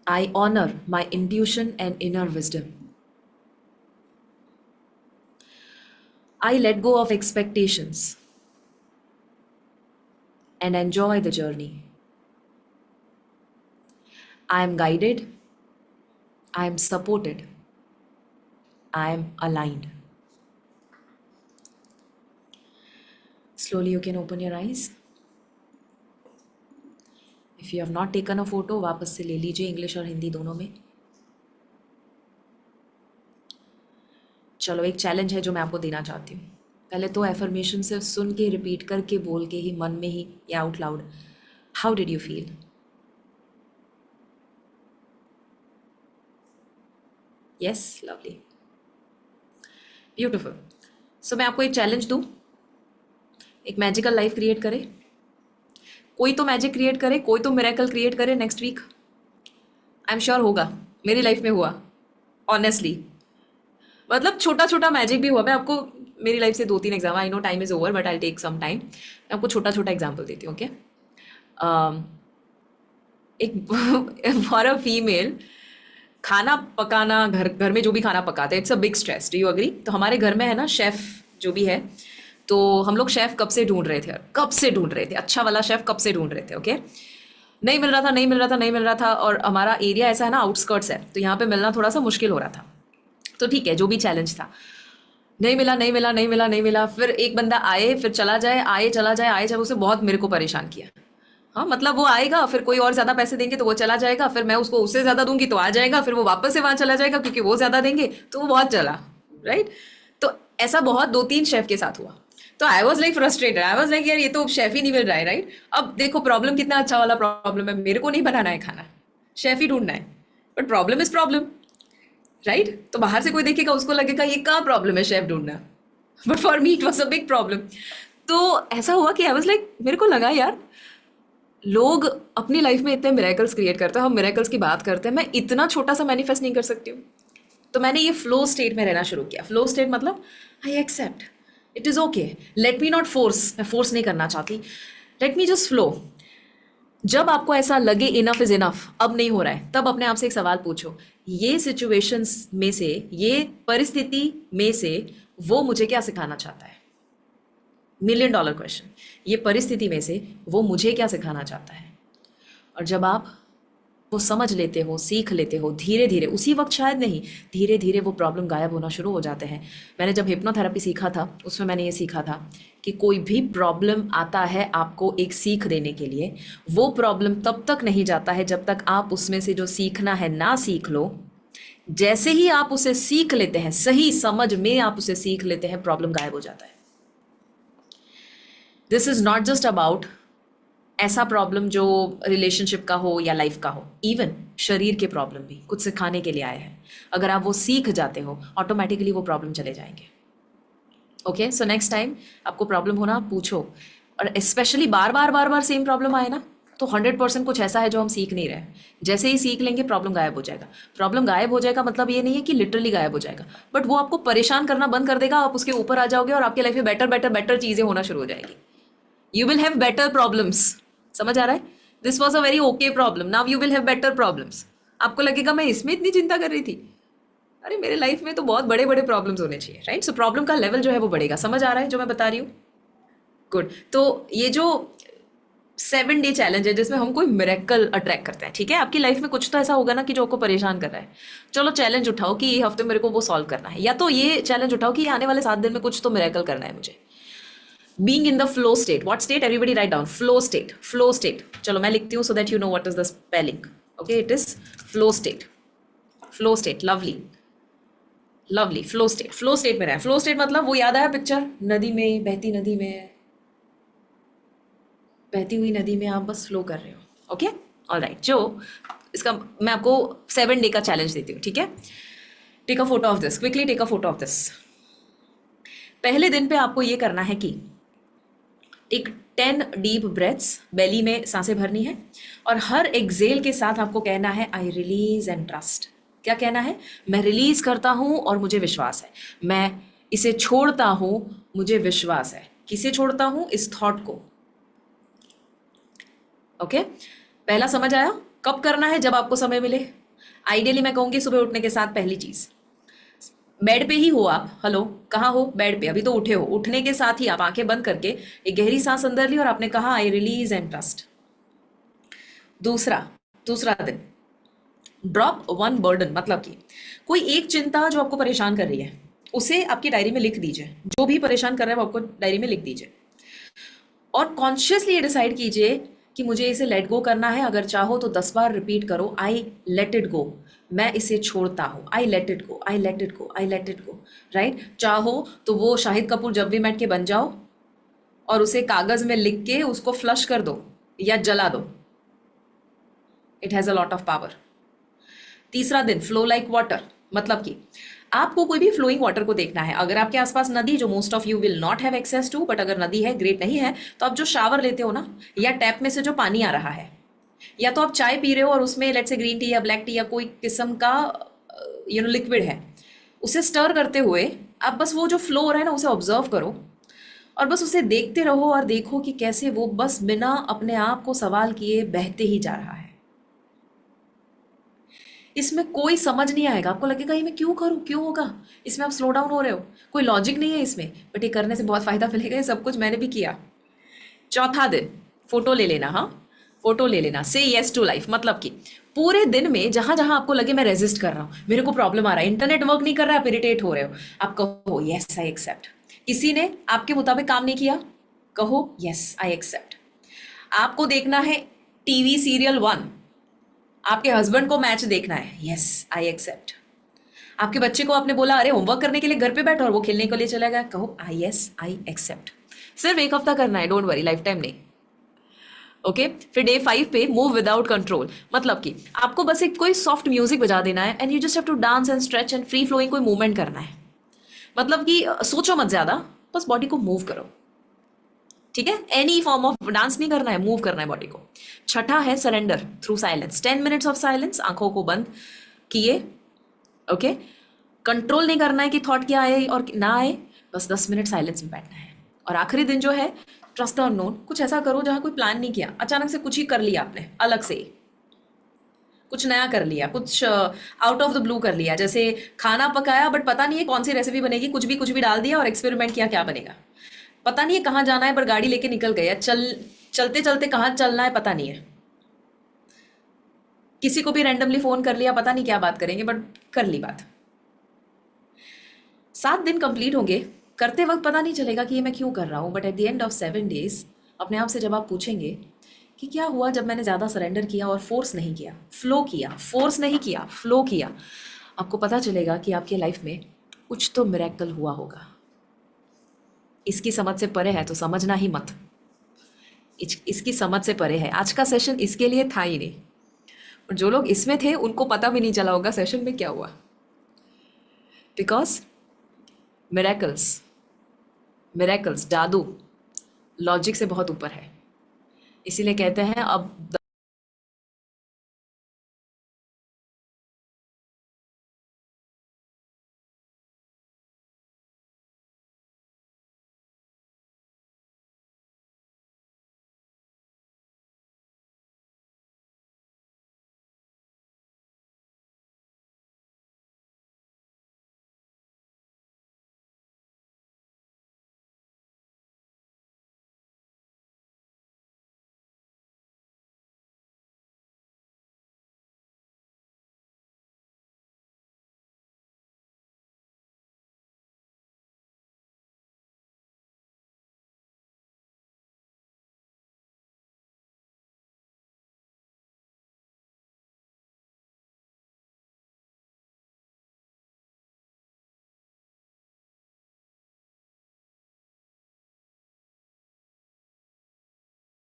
[SPEAKER 1] I honor my intuition and inner wisdom. I let go of expectations and enjoy the journey. I am guided. I am supported. I am aligned. Slowly you can open your eyes. If you have not taken a photo, वापस से ले लीजिए, English और हिंदी दोनों में। चलो, एक challenge है जो मैं आपको देना चाहती हूँ। पहले तो एफर्मेशन सिर्फ सुन के, रिपीट करके, बोल के ही, मन में ही या out loud, how did you feel? Yes, lovely, beautiful. So मैं आपको एक चैलेंज दूँ, एक मैजिकल लाइफ क्रिएट करे। कोई तो मैजिक क्रिएट करे, कोई तो मिरेकल क्रिएट करे next week. I am sure होगा, मेरी लाइफ में हुआ, ऑनेस्टली। मतलब छोटा छोटा मैजिक भी हुआ। मैं आपको मेरी लाइफ से 2-3 example, I know time is over but I take some time, मैं आपको छोटा छोटा एग्जाम्पल देती हूँ। ओके, एक फॉर अ फीमेल, खाना पकाना, घर घर में जो भी खाना पकाते हैं, it's a big stress. Do you agree? तो हमारे घर में है ना शेफ जो भी है, तो हम लोग शेफ कब से ढूंढ रहे थे, कब से ढूंढ रहे थे, अच्छा वाला शेफ कब से ढूंढ रहे थे। ओके, नहीं मिल रहा था, नहीं मिल रहा था, नहीं मिल रहा था। और हमारा एरिया ऐसा है ना, आउटस्कर्ट्स है, तो यहाँ पे मिलना थोड़ा सा मुश्किल हो रहा था। तो ठीक है, जो भी चैलेंज था, नहीं मिला, नहीं मिला, नहीं मिला, नहीं मिला। फिर एक बंदा आए, फिर चला जाए, आए चला जाए, आए जाए, उसने बहुत मेरे को परेशान किया। हाँ, मतलब वो आएगा, फिर कोई और ज़्यादा पैसे देंगे तो वो चला जाएगा, फिर मैं उसको उससे ज़्यादा दूंगी तो आ जाएगा, फिर वो वापस से वहाँ चला जाएगा क्योंकि वो ज़्यादा देंगे, तो वो बहुत चला, राइट। तो ऐसा बहुत 2-3 शेफ के साथ हुआ। तो I was like frustrated, I was like यार ये तो शेफ ही नहीं मिल रहा है, राइट। अब देखो प्रॉब्लम कितना अच्छा वाला प्रॉब्लम है, मेरे को नहीं बनाना है खाना, शेफ ही ढूंढना है, but problem is problem, right. तो बाहर से कोई देखेगा, उसको लगेगा ये क्या प्रॉब्लम है शेफ ढूंढना, but for me it was a big problem. तो ऐसा हुआ कि आई वॉज लाइक, मेरे को लगा यार लोग अपनी लाइफ में इतने मिरेकल्स क्रिएट करते हैं, हम मिरेकल्स की बात करते हैं, मैं इतना छोटा सा मैनिफेस्ट नहीं कर सकती हूँ। तो मैंने ये फ्लो स्टेट में रहना शुरू किया। फ्लो स्टेट मतलब I accept, it is okay, let me not force, मैं फोर्स नहीं करना चाहती, लेट मी जस्ट फ्लो। जब आपको ऐसा लगे इनफ इज इनफ, अब नहीं हो रहा है, तब अपने आप से एक सवाल पूछो, ये सिचुएशंस में से, ये परिस्थिति में से वो मुझे क्या सिखाना चाहता है? $1,000,000 क्वेश्चन। ये परिस्थिति में से वो मुझे क्या सिखाना चाहता है? और जब आप वो समझ लेते हो, सीख लेते हो, धीरे धीरे, उसी वक्त शायद नहीं, धीरे धीरे वो प्रॉब्लम गायब होना शुरू हो जाते हैं। मैंने जब हिप्नोथेरेपी सीखा था, उसमें मैंने ये सीखा था कि कोई भी प्रॉब्लम आता है आपको एक सीख देने के लिए, वो प्रॉब्लम तब तक नहीं जाता है जब तक आप उसमें से जो सीखना है ना सीख लो। जैसे ही आप उसे सीख लेते हैं, सही समझ में आप उसे सीख लेते हैं, प्रॉब्लम गायब हो जाता है। This is not just about ऐसा प्रॉब्लम जो रिलेशनशिप का हो या लाइफ का हो, इवन शरीर के प्रॉब्लम भी कुछ सिखाने के लिए आए हैं। अगर आप वो सीख जाते हो, ऑटोमेटिकली वो प्रॉब्लम चले जाएंगे। ओके, सो नेक्स्ट टाइम आपको प्रॉब्लम होना, पूछो। और स्पेशली बार बार बार बार सेम प्रॉब्लम आए ना, तो 100% कुछ ऐसा है जो हम सीख नहीं रहे। जैसे ही सीख लेंगे प्रॉब्लम गायब हो जाएगा। प्रॉब्लम गायब हो जाएगा मतलब ये नहीं है कि लिटरली गायब हो जाएगा, बट वो आपको परेशान करना बंद कर देगा, आप उसके ऊपर आ जाओगे और आपकी लाइफ में बेटर बेटर बेटर चीज़ें होना शुरू हो जाएगी। You will have better problems. समझ आ रहा है? This was a very okay problem, now you will have better problems. आपको लगेगा मैं इसमें इतनी चिंता कर रही थी, अरे मेरे लाइफ में तो बहुत बड़े बड़े प्रॉब्लम्स होने चाहिए, राइट? सो प्रॉब्लम का लेवल जो है वो बढ़ेगा। समझ आ रहा है जो मैं बता रही हूँ? गुड। तो ये जो 7 डे चैलेंज है जिसमें हम कोई मिरेकल अट्रैक्ट करते हैं, ठीक है? आपकी लाइफ में कुछ तो ऐसा होगा ना कि जो आपको परेशान कर रहा है। चलो चैलेंज उठाओ कि ये हफ्ते मेरे को वो सॉल्व करना है, या तो ये चैलेंज उठाओ कि ये आने वाले 7 दिन में कुछ तो मिरेकल करना है मुझे। Being in the flow state, what state? Everybody write down, flow state, flow state. चलो मैं लिखती हूँ सो that you know what is the spelling. Okay, it is flow state, flow state. Lovely, lovely, flow state. Flow state में रहे। Flow state मतलब वो याद आया पिक्चर, नदी में, बहती नदी में, बहती हुई नदी में आप बस फ्लो कर रहे हो। Okay, alright. जो इसका मैं आपको 7 डे का चैलेंज देती हूँ, ठीक है? Take a photo of this, quickly take a photo of this. पहले दिन पे आपको ये करना है कि एक 10 डीप ब्रेथ्स, बेली में सांसें भरनी है, और हर एक्सेल के साथ आपको कहना है आई रिलीज एंड ट्रस्ट। क्या कहना है? मैं रिलीज करता हूं और मुझे विश्वास है। मैं इसे छोड़ता हूं, मुझे विश्वास है। किसे छोड़ता हूं? इस थॉट को। ओके, पहला समझ आया? कब करना है? जब आपको समय मिले। आइडियली मैं कहूंगी सुबह उठने के साथ पहली चीज। बेड पे ही हो आप, हेलो, कहाँ हो? बेड पे, अभी तो उठे हो। उठने के साथ ही आप आंखें बंद करके एक गहरी सांस अंदर ली और आपने कहा आई रिलीज एंड ट्रस्ट। दूसरा, दूसरा दिन, ड्रॉप वन बर्डन, मतलब कि कोई एक चिंता जो आपको परेशान कर रही है उसे आपकी डायरी में लिख दीजिए। जो भी परेशान कर रहा है वो आपको डायरी में लिख दीजिए, और कॉन्शियसली ये डिसाइड कीजिए कि मुझे इसे लेट गो करना है। अगर चाहो तो 10 बार रिपीट करो, आई लेट इट गो। मैं इसे छोड़ता हूँ, I let it go, I let it go, I let it go. Right? चाहो तो वो शाहिद कपूर जब भी मैट के बन जाओ और उसे कागज में लिख के उसको फ्लश कर दो या जला दो। It has a lot of power. तीसरा दिन, फ्लो लाइक वाटर, मतलब कि आपको कोई भी फ्लोइंग वाटर को देखना है। अगर आपके आसपास नदी, जो most of you will not have access to, but अगर नदी है, ग्रेट। नहीं है तो आप जो शावर लेते हो ना, या टैप में से जो पानी आ रहा है, या तो आप चाय पी रहे हो और उसमें लेट्स से ग्रीन टी या ब्लैक टी या कोई किस्म का लिक्विड है, उसे स्टर करते हुए आप बस वो जो फ्लो हो रहा है ना उसे ऑब्जर्व करो, और बस उसे देखते रहो और देखो कि कैसे वो बस बिना अपने आप को सवाल किए बहते ही जा रहा है। इसमें कोई समझ नहीं आएगा, आपको लगेगा ये मैं क्यों करूं, क्यों होगा। इसमें आप स्लो डाउन हो रहे हो, कोई लॉजिक नहीं है इसमें, बट ये करने से बहुत फायदा मिलेगा। ये सब कुछ मैंने भी किया। चौथा दिन, फोटो ले लेना। हाँ, फोटो ले लेना। से येस टू लाइफ, मतलब कि पूरे दिन में जहां जहां आपको लगे मैं रेजिस्ट कर रहा हूं, मेरे को प्रॉब्लम आ रहा है, इंटरनेट वर्क नहीं कर रहा है, आप इरिटेट हो रहे हो, आप कहो यस आई एक्सेप्ट। किसी ने आपके मुताबिक काम नहीं किया, कहो यस आई एक्सेप्ट। आपको देखना है टीवी सीरियल 1, आपके हस्बैंड को मैच देखना है, यस आई एक्सेप्ट। आपके बच्चे को आपने बोला अरे होमवर्क करने के लिए घर पे बैठो, और वो खेलने के लिए चला गया, कहो आई यस आई एक्सेप्ट। सिर्फ 1 हफ्ता करना है, डोंट वरी, लाइफ टाइम नहीं। ओके, फिर डे 5 पे मूव विदाउट कंट्रोल, मतलब कि आपको बस एक कोई सॉफ्ट म्यूजिक बजा देना है and you just have to dance and stretch and free flowing कोई मूवमेंट करना है। मतलब कि सोचो मत ज्यादा, बस बॉडी को मूव करो। ठीक है, एनी फॉर्म ऑफ डांस नहीं करना है, मूव करना है बॉडी को। छठा है surrender through silence, 10 minutes of silence, आंखों को बंद किए। ओके, कंट्रोल नहीं करना है कि थॉट क्या आए और ना आए, बस 10 मिनट साइलेंस में बैठना है। और आखिरी दिन जो है, ट्रस्ट द अननोन। कुछ ऐसा करो जहां कोई प्लान नहीं किया, अचानक से कुछ ही कर लिया आपने, अलग से कुछ नया कर लिया, कुछ आउट ऑफ द ब्लू कर लिया। जैसे खाना पकाया बट पता नहीं है कौन सी रेसिपी बनेगी, कुछ भी डाल दिया और एक्सपेरिमेंट किया क्या बनेगा। पता नहीं है कहाँ जाना है पर गाड़ी लेके निकल गए, चलते चलते कहाँ चलना है पता नहीं है। किसी को भी रैंडमली फोन कर लिया, पता नहीं क्या बात करेंगे बट कर ली बात। 7 दिन कंप्लीट होंगे, करते वक्त पता नहीं चलेगा कि ये मैं क्यों कर रहा हूँ, but at the end of 7 days अपने आप से जब आप पूछेंगे कि क्या हुआ जब मैंने ज़्यादा सरेंडर किया और फोर्स नहीं किया, फ्लो किया, फोर्स नहीं किया, फ्लो किया, आपको पता चलेगा कि आपके लाइफ में कुछ तो मिरेकल हुआ होगा। इसकी समझ से परे है तो समझना ही मत, इसकी समझ से परे है। आज का सेशन इसके लिए था ही नहीं, और जो लोग इसमें थे उनको पता भी नहीं चला होगा सेशन में क्या हुआ, बिकॉज मिरेकल्स, मिरेकल्स, जादू लॉजिक से बहुत ऊपर है। इसीलिए कहते हैं अब